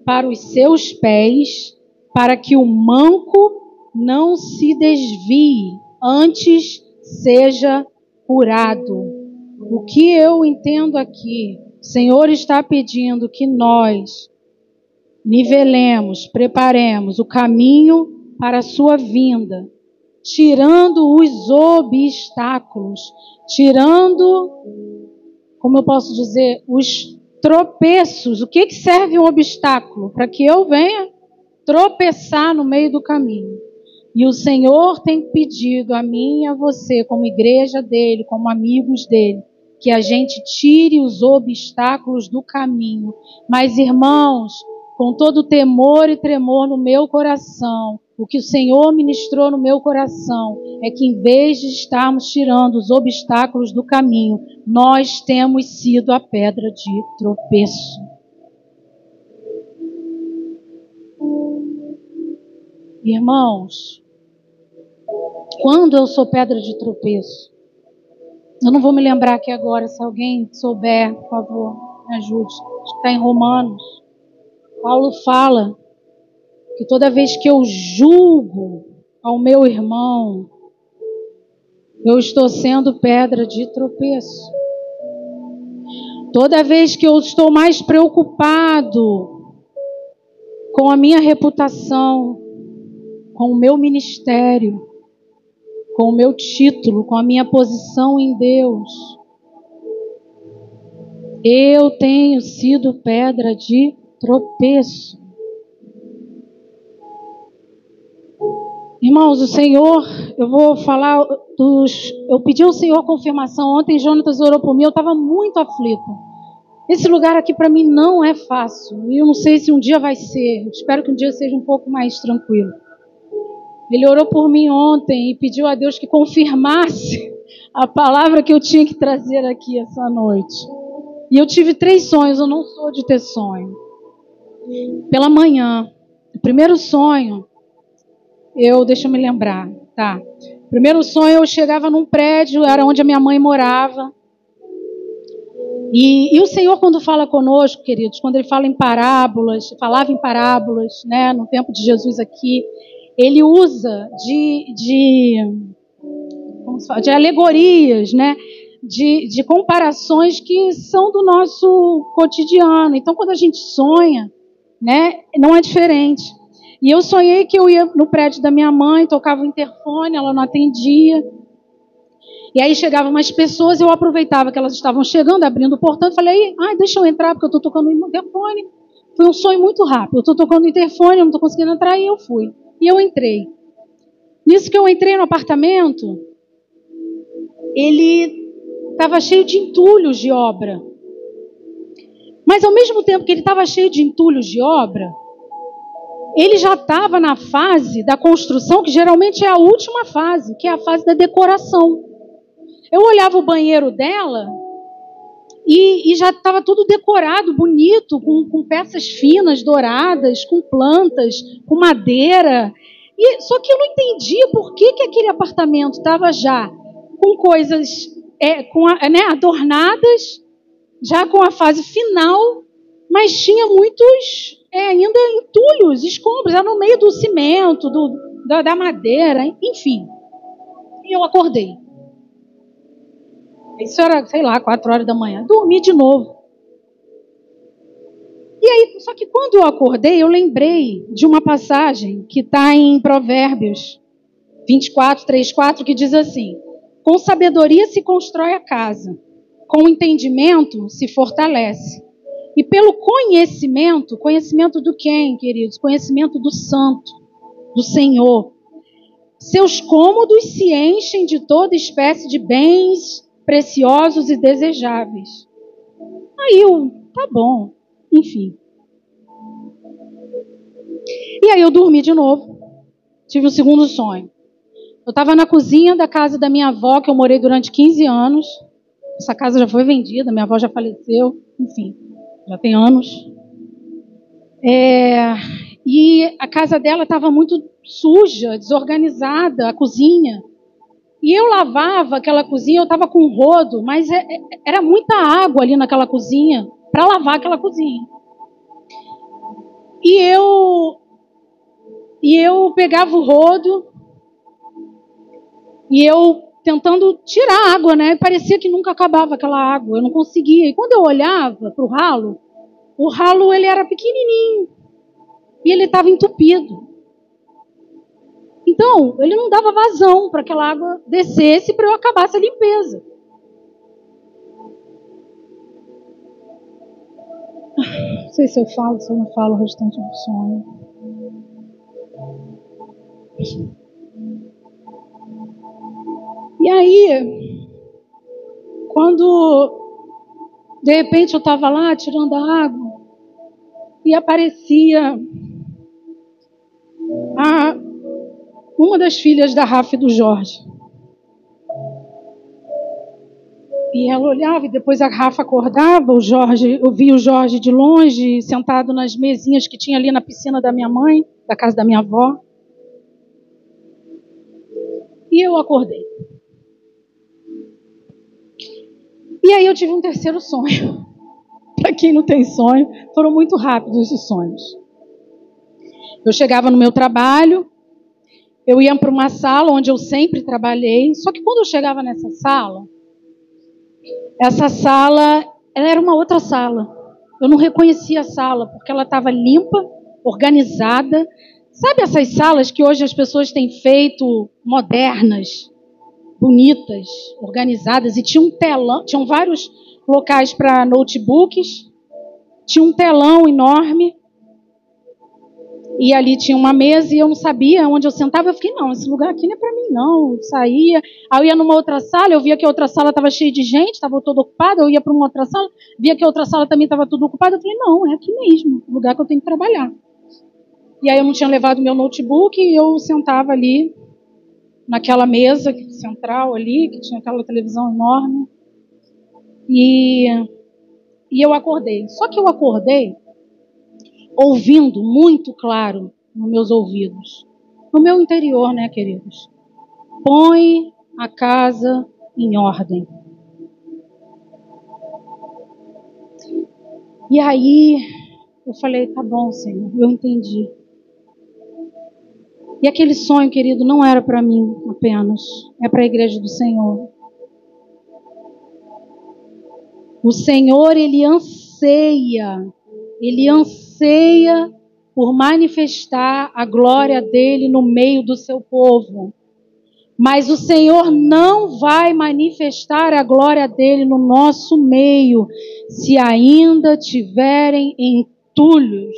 para os seus pés, para que o manco não se desvie, antes seja curado. O que eu entendo aqui, o Senhor está pedindo que nós nivelemos, preparemos o caminho para a sua vinda, tirando os obstáculos, tirando, como eu posso dizer, os tropeços. O que serve um obstáculo? Para que eu venha tropeçar no meio do caminho. E o Senhor tem pedido a mim e a você, como igreja dele, como amigos dele, que a gente tire os obstáculos do caminho. Mas, irmãos, com todo temor e tremor no meu coração, o que o Senhor ministrou no meu coração é que, em vez de estarmos tirando os obstáculos do caminho, nós temos sido a pedra de tropeço. Irmãos, quando eu sou pedra de tropeço, eu não vou me lembrar aqui agora, se alguém souber, por favor, me ajude. Acho que está em Romanos. Paulo fala que toda vez que eu julgo ao meu irmão, eu estou sendo pedra de tropeço. Toda vez que eu estou mais preocupado com a minha reputação, com o meu ministério, com o meu título, com a minha posição em Deus, eu tenho sido pedra de tropeço. Irmãos, o Senhor, eu vou falar eu pedi ao Senhor confirmação. Ontem Jonatas orou por mim, eu estava muito aflita. Esse lugar aqui para mim não é fácil, e eu não sei se um dia vai ser. Eu espero que um dia seja um pouco mais tranquilo. Ele orou por mim ontem e pediu a Deus que confirmasse a palavra que eu tinha que trazer aqui essa noite. E eu tive 3 sonhos, eu não sou de ter sonho. Pela manhã, o primeiro sonho, deixa eu me lembrar, tá? Primeiro sonho, eu chegava num prédio, era onde a minha mãe morava. E o Senhor, quando fala conosco, queridos, quando Ele fala em parábolas, falava em parábolas, né, no tempo de Jesus aqui, Ele usa de alegorias, né, de comparações que são do nosso cotidiano. Então, quando a gente sonha, né, não é diferente. E eu sonhei que eu ia no prédio da minha mãe, tocava o interfone, ela não atendia. E aí chegavam umas pessoas, eu aproveitava que elas estavam chegando, abrindo o portão, e falei, deixa eu entrar, porque eu estou tocando o interfone. Foi um sonho muito rápido. Eu estou tocando o interfone, eu não estou conseguindo entrar, e eu fui. E eu entrei. Nisso que eu entrei no apartamento, ele estava cheio de entulhos de obra. Mas ao mesmo tempo que ele estava cheio de entulhos de obra, ele já estava na fase da construção, que geralmente é a última fase, que é a fase da decoração. Eu olhava o banheiro dela e já estava tudo decorado, bonito, com peças finas, douradas, com plantas, com madeira. Só que eu não entendia por que aquele apartamento estava já com coisas adornadas, já com a fase final, mas tinha muitos ainda entulhos, escombros, no meio do cimento, da madeira, enfim. E eu acordei. Isso era, 4 horas da manhã. Dormi de novo. E aí, só que quando eu acordei, eu lembrei de uma passagem que está em Provérbios 24, 3, 4, que diz assim: com sabedoria se constrói a casa, com entendimento se fortalece. E pelo conhecimento do quem, queridos? Conhecimento do Santo, do Senhor. Seus cômodos se enchem de toda espécie de bens preciosos e desejáveis. Aí tá bom, enfim. E aí eu dormi de novo. Tive um segundo sonho. Eu estava na cozinha da casa da minha avó, que eu morei durante 15 anos. Essa casa já foi vendida, minha avó já faleceu, enfim, já tem anos. E a casa dela estava muito suja, desorganizada, a cozinha. E eu lavava aquela cozinha, eu estava com rodo, mas era muita água ali naquela cozinha para lavar aquela cozinha. E eu pegava o rodo e eu tentando tirar a água, né? Parecia que nunca acabava aquela água, eu não conseguia. E quando eu olhava para o ralo ele era pequenininho e ele estava entupido. Então, ele não dava vazão para aquela água descesse para eu acabasse a limpeza. Não sei se eu falo, se eu não falo o restante do sonho. E aí, quando de repente eu estava lá tirando a água e aparecia uma das filhas da Rafa e do Jorge. E ela olhava e depois a Rafa acordava, eu via o Jorge de longe, sentado nas mesinhas que tinha ali na piscina da minha mãe, da casa da minha avó. E eu acordei. E aí eu tive um terceiro sonho. Para quem não tem sonho, foram muito rápidos os sonhos. Eu chegava no meu trabalho, eu ia para uma sala onde eu sempre trabalhei, só que quando eu chegava nessa sala, essa sala, ela era uma outra sala. Eu não reconhecia a sala, porque ela estava limpa, organizada. Sabe essas salas que hoje as pessoas têm feito modernas, bonitas, organizadas, e tinha um telão, tinham vários locais para notebooks, tinha um telão enorme, e ali tinha uma mesa e eu não sabia onde eu sentava. Eu fiquei, não, esse lugar aqui não é para mim, não. Eu saía, aí eu ia numa outra sala, eu via que a outra sala estava cheia de gente, estava toda ocupada, eu ia para uma outra sala, via que a outra sala também estava tudo ocupada. Eu falei, não, é aqui mesmo, o lugar que eu tenho que trabalhar. E aí eu não tinha levado meu notebook e eu sentava ali, naquela mesa central ali, que tinha aquela televisão enorme, e eu acordei. Só que eu acordei ouvindo muito claro nos meus ouvidos, no meu interior, né, queridos? Põe a casa em ordem. E aí eu falei, tá bom, Senhor, eu entendi. E aquele sonho, querido, não era para mim apenas, é para a igreja do Senhor. O Senhor, Ele anseia por manifestar a glória dele no meio do seu povo. Mas o Senhor não vai manifestar a glória dele no nosso meio se ainda tiverem entulhos.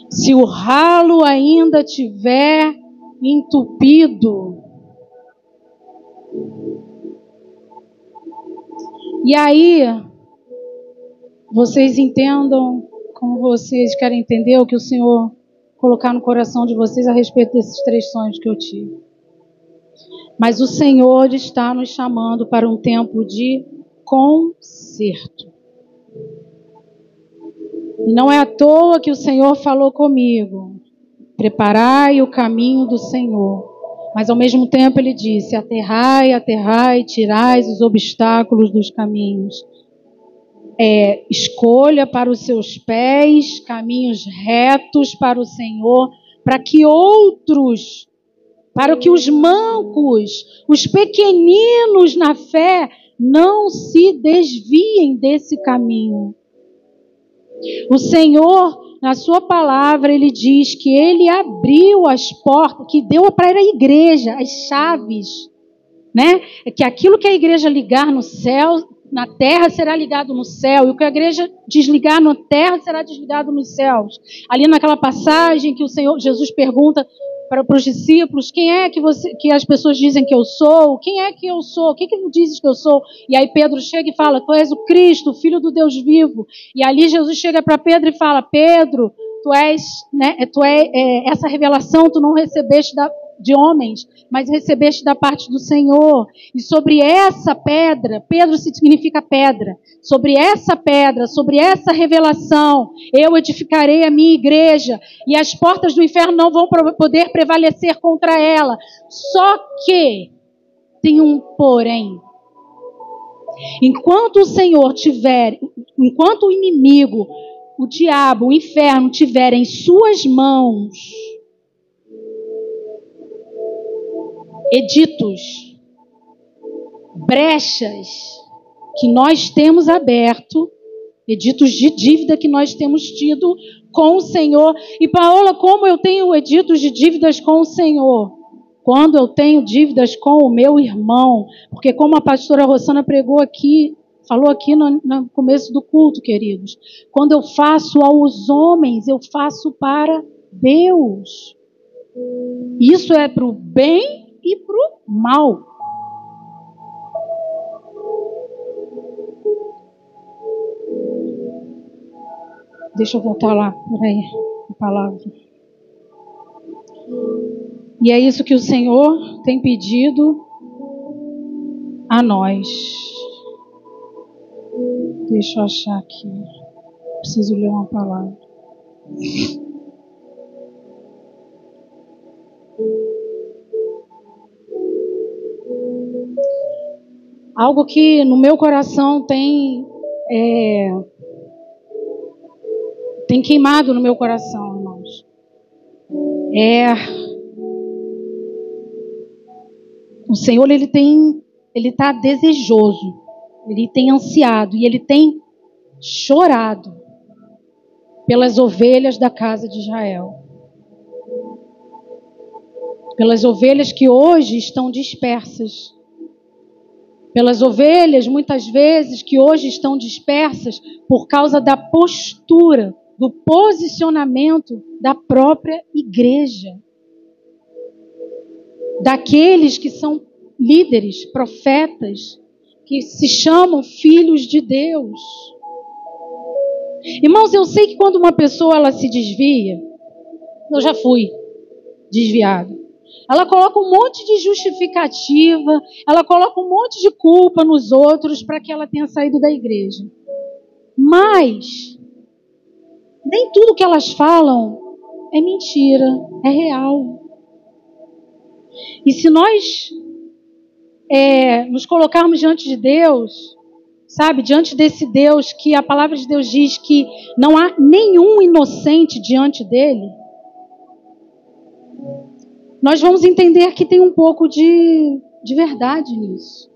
Se o ralo ainda tiver entupido. E aí, vocês entendam como vocês querem entender o que o Senhor colocar no coração de vocês a respeito desses 3 sonhos que eu tive. Mas o Senhor está nos chamando para um tempo de conserto. E não é à toa que o Senhor falou comigo: preparai o caminho do Senhor. Mas ao mesmo tempo ele disse: aterrai, aterrai, tirai os obstáculos dos caminhos. Escolha para os seus pés caminhos retos para o Senhor, para que outros, para que os mancos, os pequeninos na fé, não se desviem desse caminho. O Senhor, na sua palavra, ele diz que ele abriu as portas, que deu para a igreja as chaves, né? Que aquilo que a igreja ligar no céu, na terra será ligado no céu, e o que a igreja desligar na terra será desligado nos céus. Ali naquela passagem que o Senhor Jesus pergunta para os discípulos: quem é que as pessoas dizem que eu sou? Quem é que eu sou? Quem que dizes que eu sou? E aí Pedro chega e fala: tu és o Cristo, filho do Deus vivo. E ali Jesus chega para Pedro e fala: Pedro, tu és, né, essa revelação tu não recebeste de homens, mas recebeste da parte do Senhor. E sobre essa pedra, Pedro significa pedra, sobre essa revelação, eu edificarei a minha igreja, e as portas do inferno não vão poder prevalecer contra ela. Só que tem um porém. Enquanto o inimigo, o diabo, o inferno tiver em suas mãos editos, brechas que nós temos aberto, editos de dívida que nós temos tido com o Senhor. E Paola, como eu tenho editos de dívidas com o Senhor? Quando eu tenho dívidas com o meu irmão, porque como a pastora Rosana falou aqui no começo do culto, queridos, quando eu faço aos homens, eu faço para Deus. Isso é para o bem e para o mal. Deixa eu voltar lá, peraí, a palavra. E é isso que o Senhor tem pedido a nós. Deixa eu achar aqui. Preciso ler uma palavra. Algo que no meu coração tem queimado no meu coração, irmãos. O Senhor, ele está desejoso, ele tem ansiado e ele tem chorado pelas ovelhas da casa de Israel. Pelas ovelhas que hoje estão dispersas. Pelas ovelhas, muitas vezes, que hoje estão dispersas por causa da postura, do posicionamento da própria igreja. Daqueles que são líderes, profetas, que se chamam filhos de Deus. Irmãos, eu sei que quando uma pessoa ela se desvia, eu já fui desviado. Ela coloca um monte de justificativa, ela coloca um monte de culpa nos outros para que ela tenha saído da igreja. Mas nem tudo que elas falam é mentira, é real. E se nós nos colocarmos diante de Deus, sabe, diante desse Deus que a palavra de Deus diz que não há nenhum inocente diante dele, nós vamos entender que tem um pouco de verdade nisso.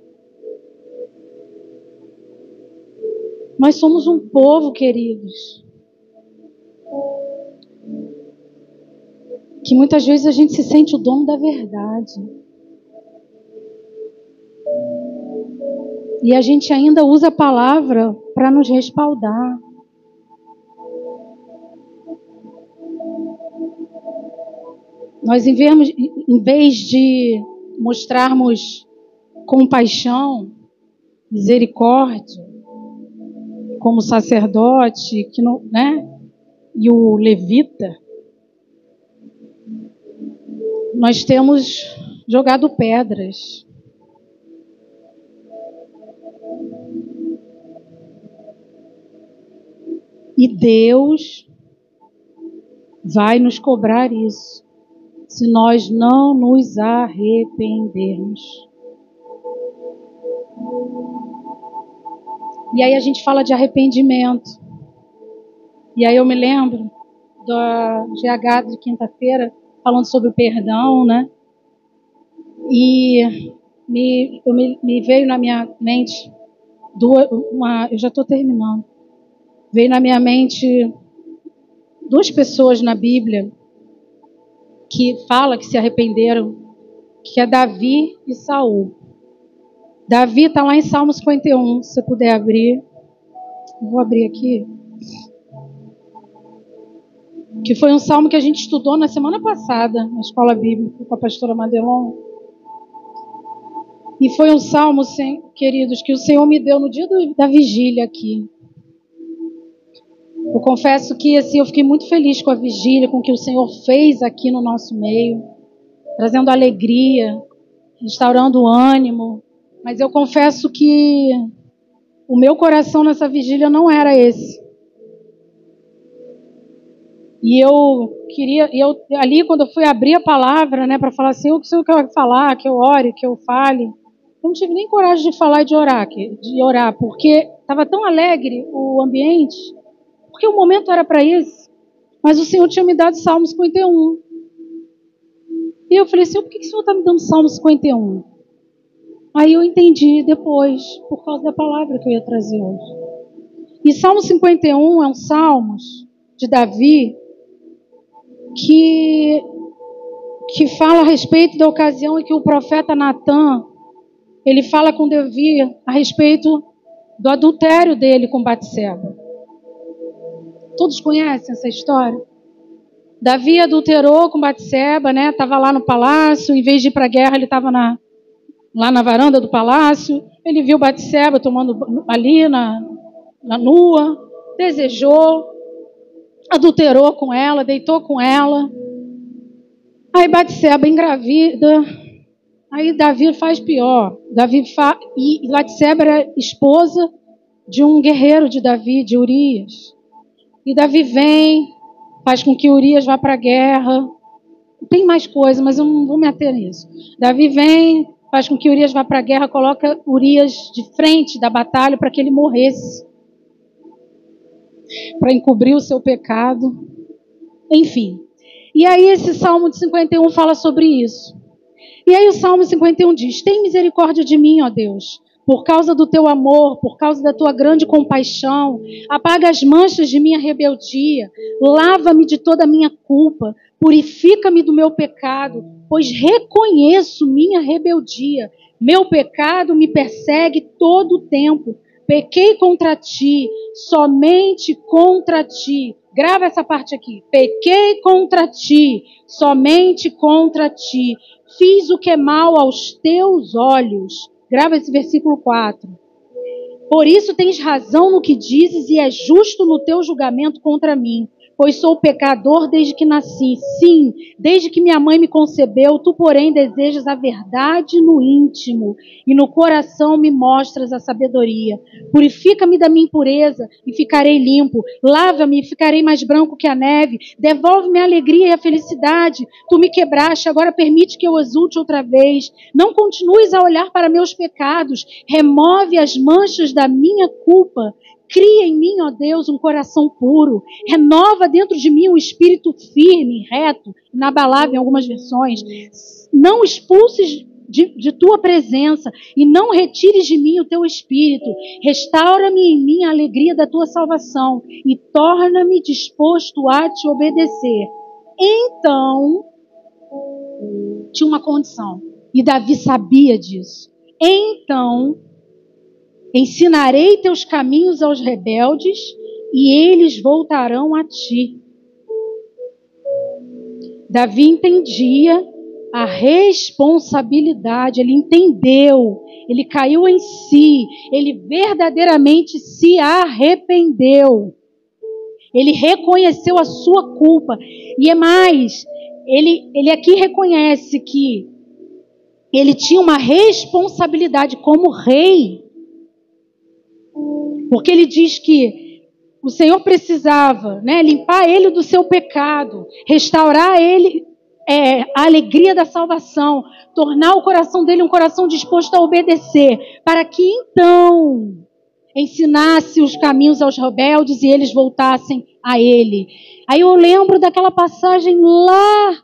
Nós somos um povo, queridos, que muitas vezes a gente se sente o dono da verdade. E a gente ainda usa a palavra para nos respaldar. Nós, em vez de mostrarmos compaixão, misericórdia, como sacerdote, e o levita, nós temos jogado pedras. E Deus vai nos cobrar isso, se nós não nos arrependermos. E aí a gente fala de arrependimento. E aí eu me lembro do GH de quinta-feira, falando sobre o perdão, né? E me veio na minha mente, eu já estou terminando, veio na minha mente 2 pessoas na Bíblia que fala que se arrependeram, que é Davi e Saul. Davi está lá em Salmo 51, se você puder abrir. Vou abrir aqui. Que foi um salmo que a gente estudou na semana passada, na escola bíblica, com a pastora Madelon. E foi um salmo, queridos, que o Senhor me deu no dia da vigília aqui. Eu confesso que assim, eu fiquei muito feliz com a vigília, com o que o Senhor fez aqui no nosso meio, trazendo alegria, restaurando o ânimo. Mas eu confesso que o meu coração nessa vigília não era esse. E ali quando eu fui abrir a palavra, né, para falar assim, o que o Senhor quer falar, que eu ore, que eu fale, eu não tive nem coragem de falar e de orar, porque estava tão alegre o ambiente, porque o momento era para isso, mas o Senhor tinha me dado Salmo 51. E eu falei, Senhor, por que o Senhor está me dando Salmo 51? Aí eu entendi depois, por causa da palavra que eu ia trazer hoje. E Salmo 51 é um salmo de Davi, que fala a respeito da ocasião em que o profeta Natan, ele fala com Davi a respeito do adultério dele com Batseba. Todos conhecem essa história? Davi adulterou com Batseba, né? Estava lá no palácio, em vez de ir para a guerra, ele estava lá na varanda do palácio. Ele viu Batseba tomando ali na nua, desejou, adulterou com ela, deitou com ela. Aí Batseba engravida. Aí Davi faz pior. E Batseba era esposa de um guerreiro de Davi, de Urias. E Davi vem, faz com que Urias vá para a guerra. Tem mais coisa, mas eu não vou me ater nisso. Davi vem, faz com que Urias vá para a guerra, coloca Urias de frente da batalha para que ele morresse, para encobrir o seu pecado. Enfim. E aí esse Salmo de 51 fala sobre isso. E aí o Salmo 51 diz: tem misericórdia de mim, ó Deus, por causa do teu amor, por causa da tua grande compaixão. Apaga as manchas de minha rebeldia, lava-me de toda a minha culpa, purifica-me do meu pecado, pois reconheço minha rebeldia. Meu pecado me persegue todo o tempo. Pequei contra ti, somente contra ti. Grava essa parte aqui. Pequei contra ti, somente contra ti. Fiz o que é mal aos teus olhos. Grava esse versículo 4. Por isso tens razão no que dizes e és justo no teu julgamento contra mim. Pois sou pecador desde que nasci. Sim, desde que minha mãe me concebeu. Tu, porém, desejas a verdade no íntimo. E no coração me mostras a sabedoria. Purifica-me da minha impureza e ficarei limpo. Lava-me e ficarei mais branco que a neve. Devolve-me a alegria e a felicidade. Tu me quebraste, agora permite que eu exulte outra vez. Não continues a olhar para meus pecados. Remove as manchas da minha culpa. Cria em mim, ó Deus, um coração puro. Renova dentro de mim um espírito firme, reto, inabalável em algumas versões. Não expulses de tua presença e não retires de mim o teu espírito. Restaura-me em mim a alegria da tua salvação e torna-me disposto a te obedecer. Então, tinha uma condição. E Davi sabia disso. Então, ensinarei teus caminhos aos rebeldes e eles voltarão a ti. Davi entendia a responsabilidade, ele entendeu, ele caiu em si, ele verdadeiramente se arrependeu. Ele reconheceu a sua culpa. E é mais, ele aqui reconhece que ele tinha uma responsabilidade como rei. Porque ele diz que o Senhor precisava, né, limpar ele do seu pecado, restaurar ele a alegria da salvação, tornar o coração dele um coração disposto a obedecer, para que então ensinasse os caminhos aos rebeldes e eles voltassem a ele. Aí eu lembro daquela passagem lá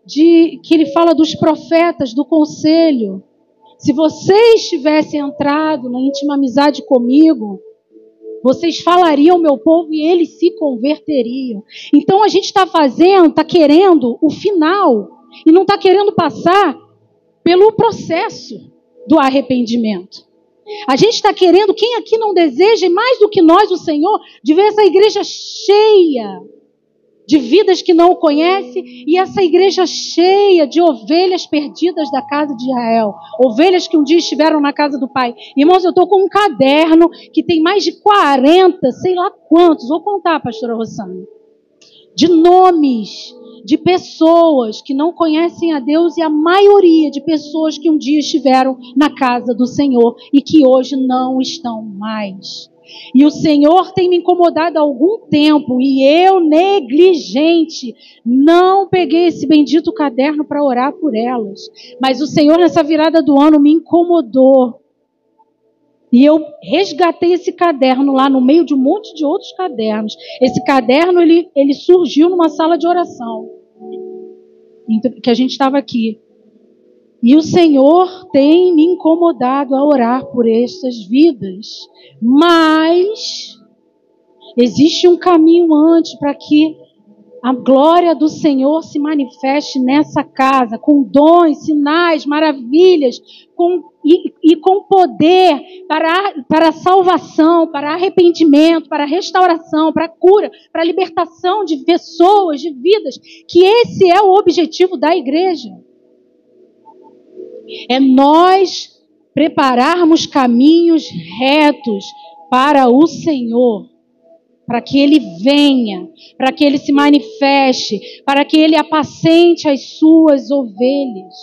que ele fala dos profetas, do conselho. Se vocês tivessem entrado na íntima amizade comigo, vocês falariam ao meu povo e eles se converteriam. Então a gente está querendo o final e não está querendo passar pelo processo do arrependimento. A gente está querendo, quem aqui não deseja, mais do que nós, o Senhor, de ver essa igreja cheia de vidas que não o conhecem e essa igreja cheia de ovelhas perdidas da casa de Israel. Ovelhas que um dia estiveram na casa do Pai. Irmãos, eu estou com um caderno que tem mais de 40, sei lá quantos, vou contar, pastora Rossana, de nomes de pessoas que não conhecem a Deus e a maioria de pessoas que um dia estiveram na casa do Senhor e que hoje não estão mais. E o Senhor tem me incomodado há algum tempo e eu, negligente, não peguei esse bendito caderno para orar por elas. Mas o Senhor, nessa virada do ano, me incomodou. E eu resgatei esse caderno lá no meio de um monte de outros cadernos. Esse caderno, ele surgiu numa sala de oração, que a gente estava aqui. E o Senhor tem me incomodado a orar por estas vidas. Mas existe um caminho antes para que a glória do Senhor se manifeste nessa casa, com dons, sinais, maravilhas, com poder para a salvação, para arrependimento, para restauração, para cura, para libertação de pessoas, de vidas, que esse é o objetivo da igreja. É nós prepararmos caminhos retos para o Senhor, para que Ele venha, para que Ele se manifeste, para que Ele apacente as suas ovelhas.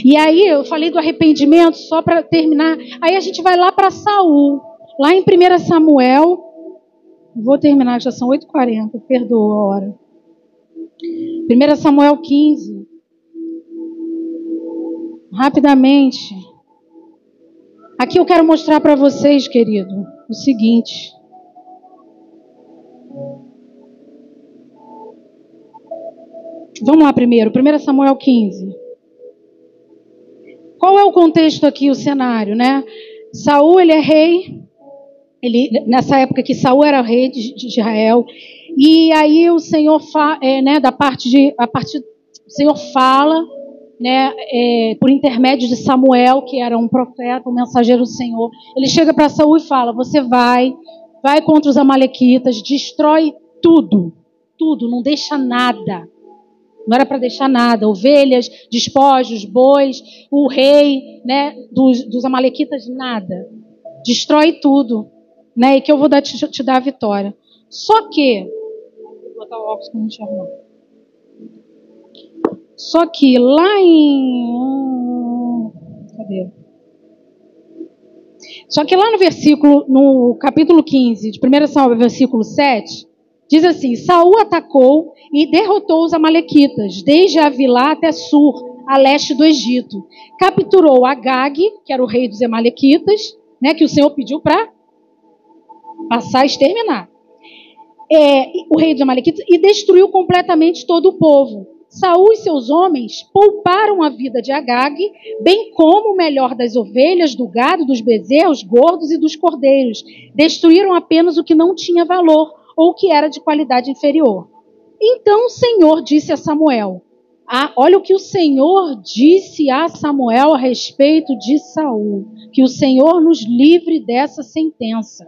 E aí eu falei do arrependimento, só para terminar, aí a gente vai lá para Saul, lá em 1 Samuel, vou terminar, já são 8h40, perdoa a hora. 1 Samuel 15, rapidamente. Aqui eu quero mostrar para vocês, querido, o seguinte. Vamos lá primeiro, 1 Samuel 15. Qual é o contexto aqui, o cenário, né? Saul, ele é rei, nessa época que Saul era rei de Israel, e aí o Senhor o Senhor fala, né, por intermédio de Samuel, que era um profeta, um mensageiro do Senhor. Ele chega para Saul e fala: você vai contra os amalequitas, destrói tudo, não deixa nada. Não era para deixar nada, ovelhas, despojos, bois, o rei, né, dos amalequitas, nada. Destrói tudo, né, e que eu vou te dar a vitória. Só que, vou botar o óculos para não enxergar. Só que lá cadê? Só que lá no capítulo 15 de 1 Samuel, versículo 7, diz assim: Saul atacou e derrotou os amalequitas, desde Avilá até Sur, a leste do Egito. Capturou Agag, que era o rei dos amalequitas, né, que o Senhor pediu para passar a exterminar. O rei dos amalequitas, e destruiu completamente todo o povo. Saul e seus homens pouparam a vida de Agag, bem como o melhor das ovelhas, do gado, dos bezerros, gordos e dos cordeiros. Destruíram apenas o que não tinha valor, ou que era de qualidade inferior. Então o Senhor disse a Samuel, olha o que o Senhor disse a Samuel a respeito de Saul, que o Senhor nos livre dessa sentença.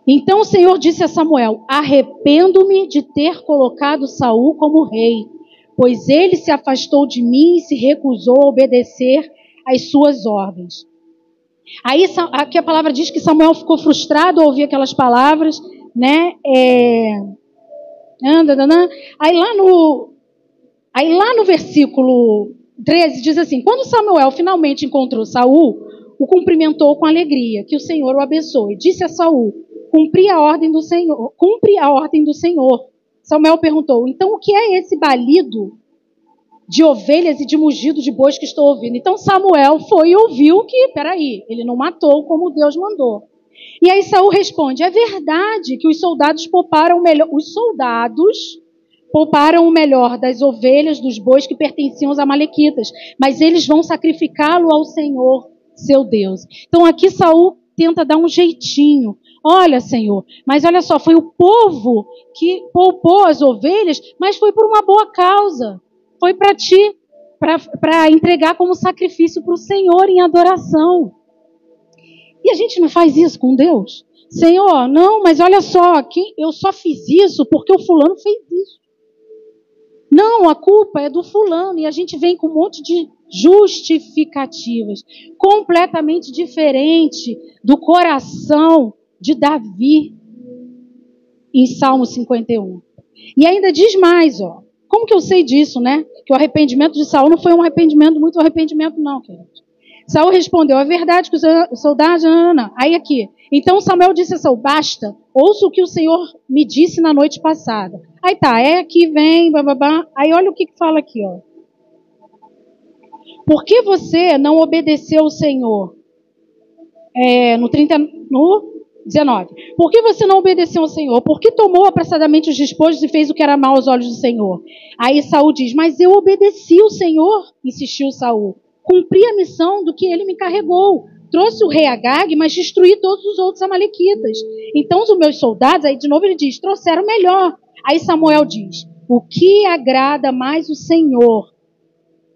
Então o Senhor disse a Samuel: arrependo-me de ter colocado Saul como rei, pois ele se afastou de mim e se recusou a obedecer às suas ordens. Aí aqui a palavra diz que Samuel ficou frustrado ao ouvir aquelas palavras, né? Aí lá Aí lá no versículo 13 diz assim: quando Samuel finalmente encontrou Saul, o cumprimentou com alegria, que o Senhor o abençoe. Disse a Saul: cumpri a ordem do Senhor, cumpre a ordem do Senhor. Samuel perguntou: então o que é esse balido de ovelhas e de mugido de bois que estou ouvindo? Então Samuel foi e ouviu que, peraí, ele não matou como Deus mandou. E aí Saul responde: é verdade que os soldados pouparam o melhor das ovelhas, dos bois que pertenciam aos amalequitas, mas eles vão sacrificá-lo ao Senhor, seu Deus. Então aqui Saul tenta dar um jeitinho. Olha, Senhor, mas olha só, foi o povo que poupou as ovelhas, mas foi por uma boa causa. Foi para ti, para entregar como sacrifício para o Senhor em adoração. E a gente não faz isso com Deus? Senhor, não, mas olha só, eu só fiz isso porque o fulano fez isso. Não, a culpa é do fulano. E a gente vem com um monte de justificativas, completamente diferente do coração de Davi em Salmo 51. E ainda diz mais, ó. Como que eu sei disso, né? Que o arrependimento de Saul não foi um arrependimento, muito arrependimento não, querido. Saul respondeu: é verdade que os soldados... Não. Aí aqui. Então Samuel disse a Saul: basta, ouça o que o Senhor me disse na noite passada. Aí tá, aqui vem, bababá. Aí olha o que fala aqui, ó. Por que você não obedeceu o Senhor? No 19. Por que você não obedeceu ao Senhor? Por que tomou apressadamente os despojos e fez o que era mal aos olhos do Senhor? Aí Saul diz: mas eu obedeci o Senhor, insistiu Saul. Cumpri a missão do que ele me carregou. Trouxe o rei Agag, mas destruí todos os outros amalequitas. Então os meus soldados, aí de novo ele diz, trouxeram melhor. Aí Samuel diz: o que agrada mais o Senhor?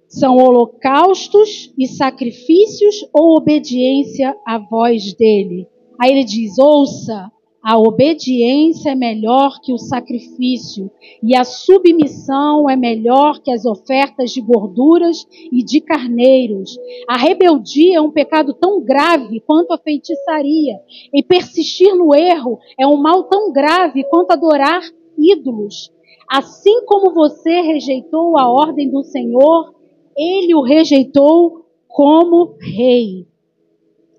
São holocaustos e sacrifícios ou obediência à voz dele? Aí ele diz: ouça, a obediência é melhor que o sacrifício, e a submissão é melhor que as ofertas de gorduras e de carneiros. A rebeldia é um pecado tão grave quanto a feitiçaria, e persistir no erro é um mal tão grave quanto adorar ídolos. Assim como você rejeitou a ordem do Senhor, ele o rejeitou como rei.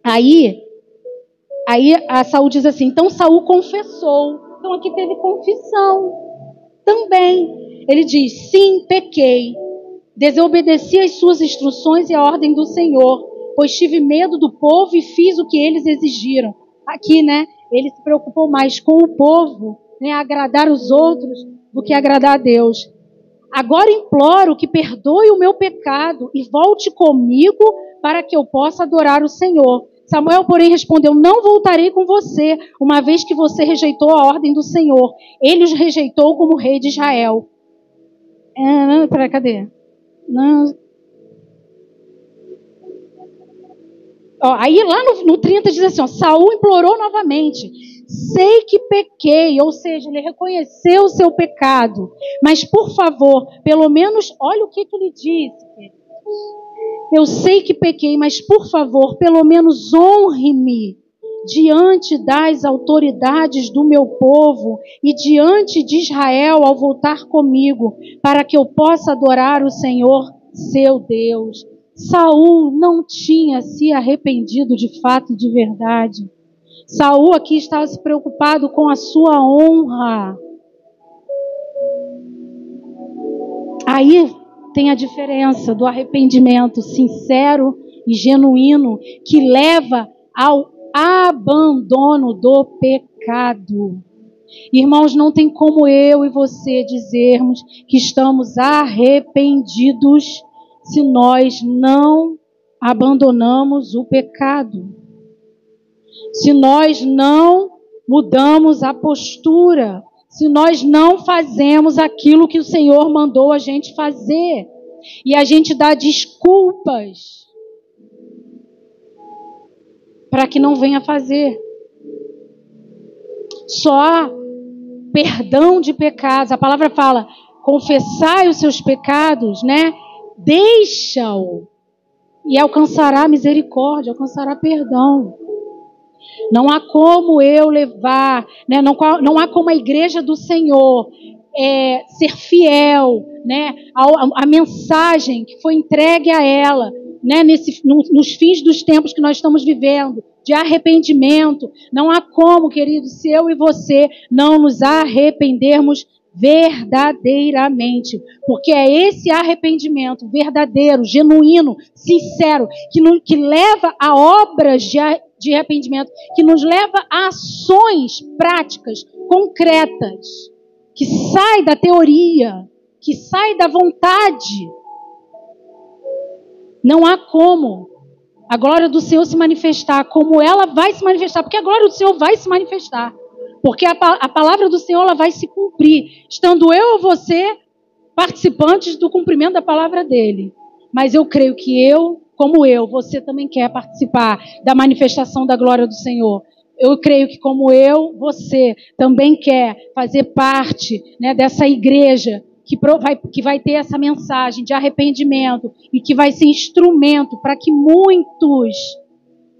Aí a Saul diz assim: então Saul confessou. Então aqui teve confissão também. Ele diz: sim, pequei, desobedeci às suas instruções e à ordem do Senhor, pois tive medo do povo e fiz o que eles exigiram. Aqui, né, ele se preocupou mais com o povo, né, agradar os outros, do que agradar a Deus. Agora imploro que perdoe o meu pecado e volte comigo para que eu possa adorar o Senhor. Samuel, porém, respondeu: não voltarei com você, uma vez que você rejeitou a ordem do Senhor. Ele os rejeitou como rei de Israel. Peraí, cadê? Aí lá no 30 diz assim, ó, Saul implorou novamente: sei que pequei, ou seja, ele reconheceu o seu pecado, mas por favor, pelo menos, olha o que ele disse. Eu sei que pequei, mas por favor, pelo menos honre-me diante das autoridades do meu povo e diante de Israel ao voltar comigo, para que eu possa adorar o Senhor, seu Deus. Saul não tinha se arrependido de fato, de verdade. Saul aqui estava se preocupado com a sua honra. Aí tem a diferença do arrependimento sincero e genuíno que leva ao abandono do pecado. Irmãos, não tem como eu e você dizermos que estamos arrependidos se nós não abandonamos o pecado. Se nós não mudamos a postura, se nós não fazemos aquilo que o Senhor mandou a gente fazer, e a gente dá desculpas para que não venha fazer. Só perdão de pecados. A palavra fala: confessai os seus pecados, né? Deixa-o e alcançará misericórdia, alcançará perdão. Não há como eu levar, né? Não há como a igreja do Senhor ser fiel, né, à mensagem que foi entregue a ela, né, nos fins dos tempos que nós estamos vivendo, de arrependimento. Não há como, querido, se eu e você não nos arrependermos verdadeiramente, porque é esse arrependimento verdadeiro, genuíno, sincero, que leva a obras de arrependimento, que nos leva a ações práticas, concretas, que sai da teoria, que sai da vontade. Não há como a glória do Senhor se manifestar como ela vai se manifestar, porque a glória do Senhor vai se manifestar, porque a palavra do Senhor ela vai se cumprir, estando eu ou você participantes do cumprimento da palavra dele. Mas eu creio que você também quer participar da manifestação da glória do Senhor. Eu creio que você também quer fazer parte, né, dessa igreja que vai ter essa mensagem de arrependimento e que vai ser instrumento para que muitos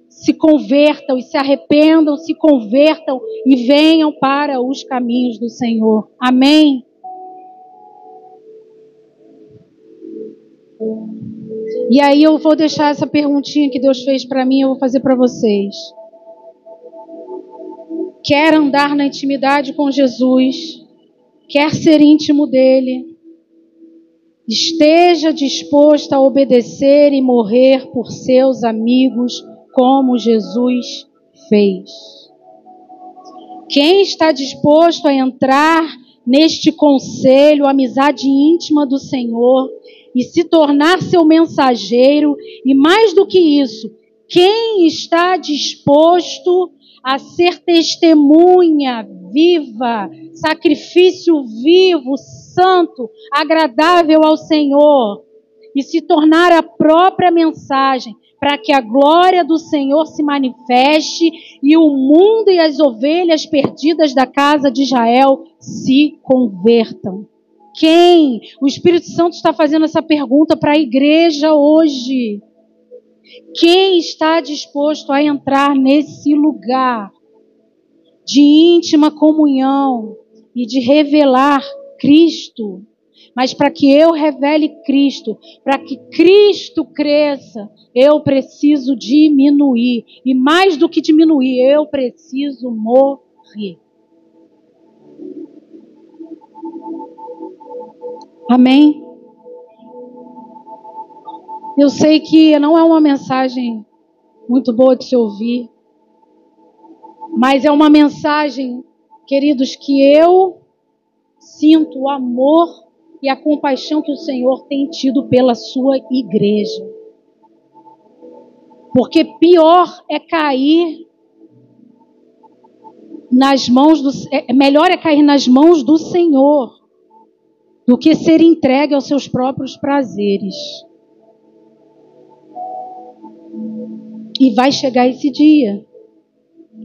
se convertam e se arrependam, se convertam e venham para os caminhos do Senhor. Amém? E aí eu vou deixar essa perguntinha que Deus fez para mim, eu vou fazer para vocês. Quer andar na intimidade com Jesus? Quer ser íntimo dele? Esteja disposto a obedecer e morrer por seus amigos, como Jesus fez. Quem está disposto a entrar neste conselho, amizade íntima do Senhor, e se tornar seu mensageiro, e mais do que isso, quem está disposto a ser testemunha viva, sacrifício vivo, santo, agradável ao Senhor, e se tornar a própria mensagem, para que a glória do Senhor se manifeste e o mundo e as ovelhas perdidas da casa de Israel se convertam. Quem? O Espírito Santo está fazendo essa pergunta para a igreja hoje. Quem está disposto a entrar nesse lugar de íntima comunhão e de revelar Cristo? Mas para que eu revele Cristo, para que Cristo cresça, eu preciso diminuir. E mais do que diminuir, eu preciso morrer. Amém? Eu sei que não é uma mensagem muito boa de se ouvir, mas é uma mensagem, queridos, que eu sinto o amor e a compaixão que o Senhor tem tido pela sua igreja. Porque pior é cair nas mãos melhor é cair nas mãos do Senhor do que ser entregue aos seus próprios prazeres. E vai chegar esse dia.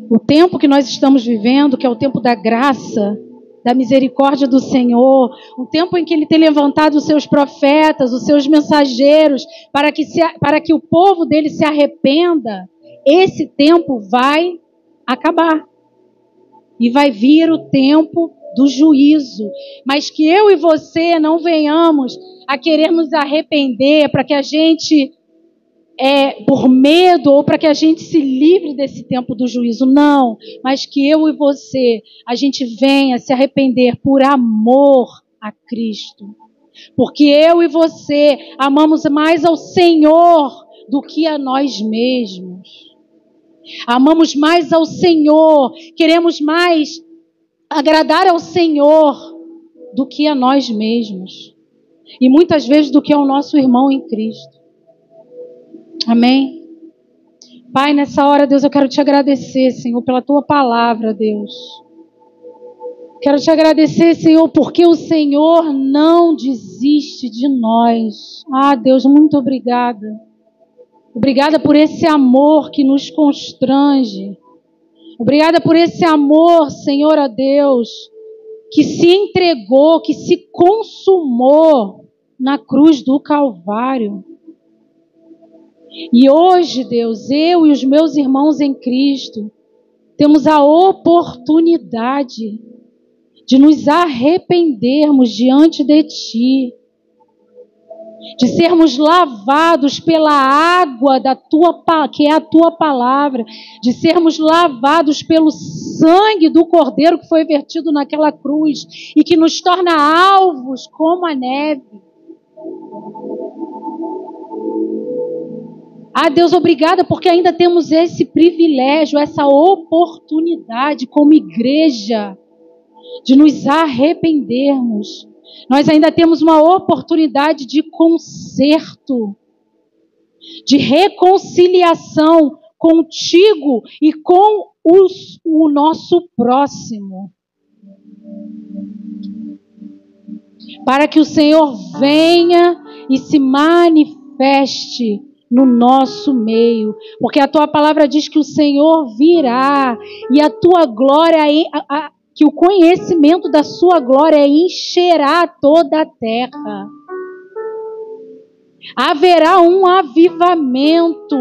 O tempo que nós estamos vivendo, que é o tempo da graça, da misericórdia do Senhor, um tempo em que Ele tem levantado os seus profetas, os seus mensageiros, para que o povo dele se arrependa, esse tempo vai acabar. E vai vir o tempo do juízo. Mas que eu e você não venhamos a querer nos arrepender para que a gente, por medo ou para que a gente se livre desse tempo do juízo. Não, mas que eu e você, a gente venha se arrepender por amor a Cristo. Porque eu e você amamos mais ao Senhor do que a nós mesmos. Amamos mais ao Senhor, queremos mais agradar ao Senhor do que a nós mesmos. E muitas vezes do que ao nosso irmão em Cristo. Amém? Pai, nessa hora, Deus, eu quero te agradecer, Senhor, pela tua palavra, Deus. Quero te agradecer, Senhor, porque o Senhor não desiste de nós. Ah, Deus, muito obrigada. Obrigada por esse amor que nos constrange. Obrigada por esse amor, Senhor, a Deus, que se entregou, que se consumou na cruz do Calvário. E hoje, Deus, eu e os meus irmãos em Cristo, temos a oportunidade de nos arrependermos diante de Ti, de sermos lavados pela água que é a Tua palavra, de sermos lavados pelo sangue do Cordeiro que foi vertido naquela cruz e que nos torna alvos como a neve. Ah, Deus, obrigada, porque ainda temos esse privilégio, essa oportunidade como igreja de nos arrependermos. Nós ainda temos uma oportunidade de conserto, de reconciliação contigo e com o nosso próximo. Para que o Senhor venha e se manifeste no nosso meio, porque a tua palavra diz que o Senhor virá e a tua glória, que o conhecimento da sua glória encherá toda a terra. Haverá um avivamento.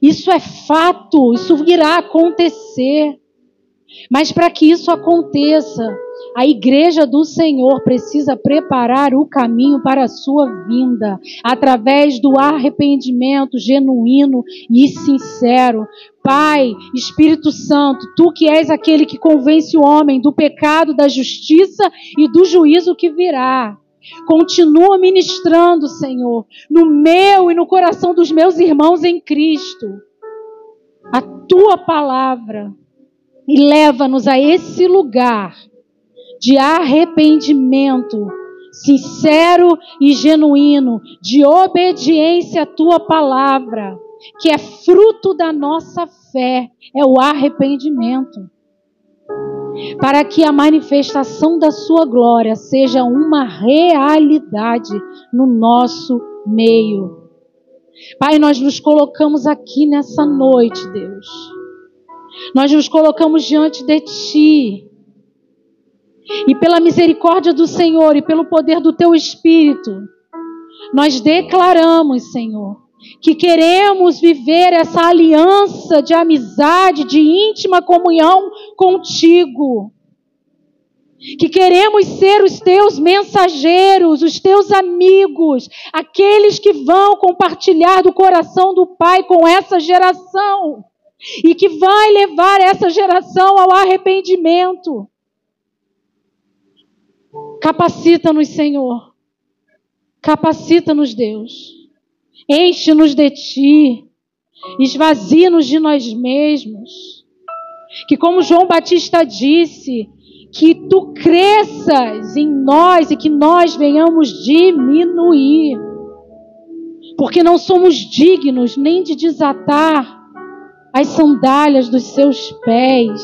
Isso é fato, isso irá acontecer. Mas para que isso aconteça, a igreja do Senhor precisa preparar o caminho para a sua vinda, através do arrependimento genuíno e sincero. Pai, Espírito Santo, Tu que és aquele que convence o homem do pecado, da justiça e do juízo que virá. Continua ministrando, Senhor, no meu e no coração dos meus irmãos em Cristo, a Tua palavra. E leva-nos a esse lugar de arrependimento sincero e genuíno, de obediência à Tua palavra, que é fruto da nossa fé, é o arrependimento. Para que a manifestação da Sua glória seja uma realidade no nosso meio. Pai, nós nos colocamos aqui nessa noite, Deus. Nós nos colocamos diante de Ti. E pela misericórdia do Senhor e pelo poder do Teu Espírito, nós declaramos, Senhor, que queremos viver essa aliança de amizade, de íntima comunhão contigo. Que queremos ser os Teus mensageiros, os Teus amigos, aqueles que vão compartilhar do coração do Pai com essa geração. E que vai levar essa geração ao arrependimento. Capacita-nos, Senhor. Capacita-nos, Deus. Enche-nos de Ti. Esvazia-nos de nós mesmos. Que, como João Batista disse, que Tu cresças em nós e que nós venhamos diminuir. Porque não somos dignos nem de desatar as sandálias dos Seus pés.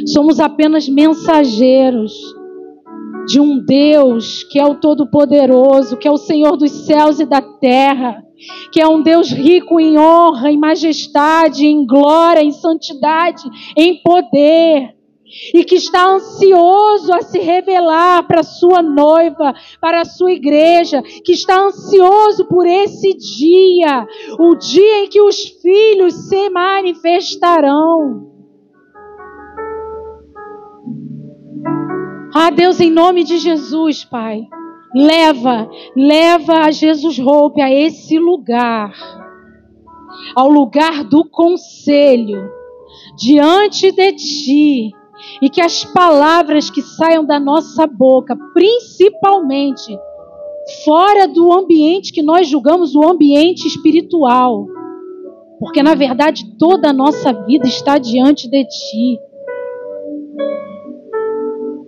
Somos apenas mensageiros de um Deus que é o Todo-Poderoso, que é o Senhor dos céus e da terra, que é um Deus rico em honra, em majestade, em glória, em santidade, em poder, e que está ansioso a se revelar para a sua noiva, para a sua igreja, que está ansioso por esse dia, o dia em que os filhos se manifestarão. Ah, Deus, em nome de Jesus, Pai, leva a Jesus Hope a esse lugar, ao lugar do conselho, diante de Ti, e que as palavras que saiam da nossa boca, principalmente fora do ambiente que nós julgamos o ambiente espiritual, porque na verdade toda a nossa vida está diante de Ti.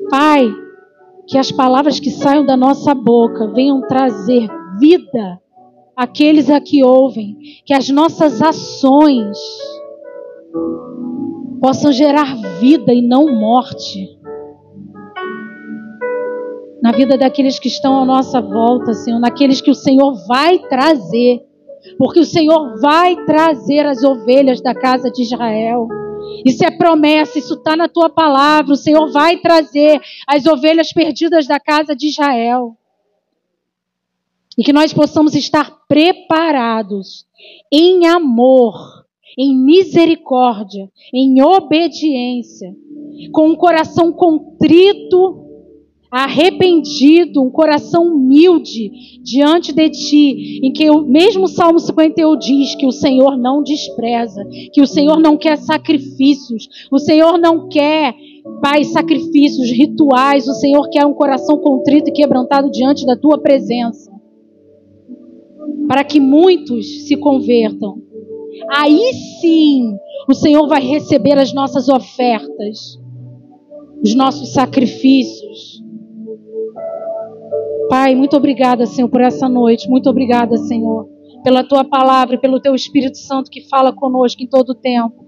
Pai, que as palavras que saiam da nossa boca venham trazer vida àqueles a que ouvem, que as nossas ações possam gerar vida e não morte na vida daqueles que estão à nossa volta, Senhor, naqueles que o Senhor vai trazer, porque o Senhor vai trazer as ovelhas da casa de Israel. Isso é promessa, isso está na Tua palavra. O Senhor vai trazer as ovelhas perdidas da casa de Israel. E que nós possamos estar preparados em amor, em misericórdia, em obediência, com um coração contrito, arrependido, um coração humilde diante de Ti, em que o mesmo Salmo 51 diz que o Senhor não despreza, que o Senhor não quer sacrifícios, o Senhor não quer, Pai, sacrifícios, rituais, o Senhor quer um coração contrito e quebrantado diante da Tua presença, para que muitos se convertam. Aí sim, o Senhor vai receber as nossas ofertas, os nossos sacrifícios. Pai, muito obrigada, Senhor, por essa noite. Muito obrigada, Senhor, pela Tua palavra e pelo Teu Espírito Santo que fala conosco em todo o tempo.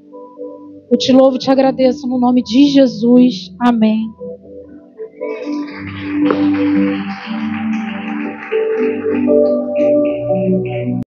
Eu te louvo e te agradeço no nome de Jesus. Amém.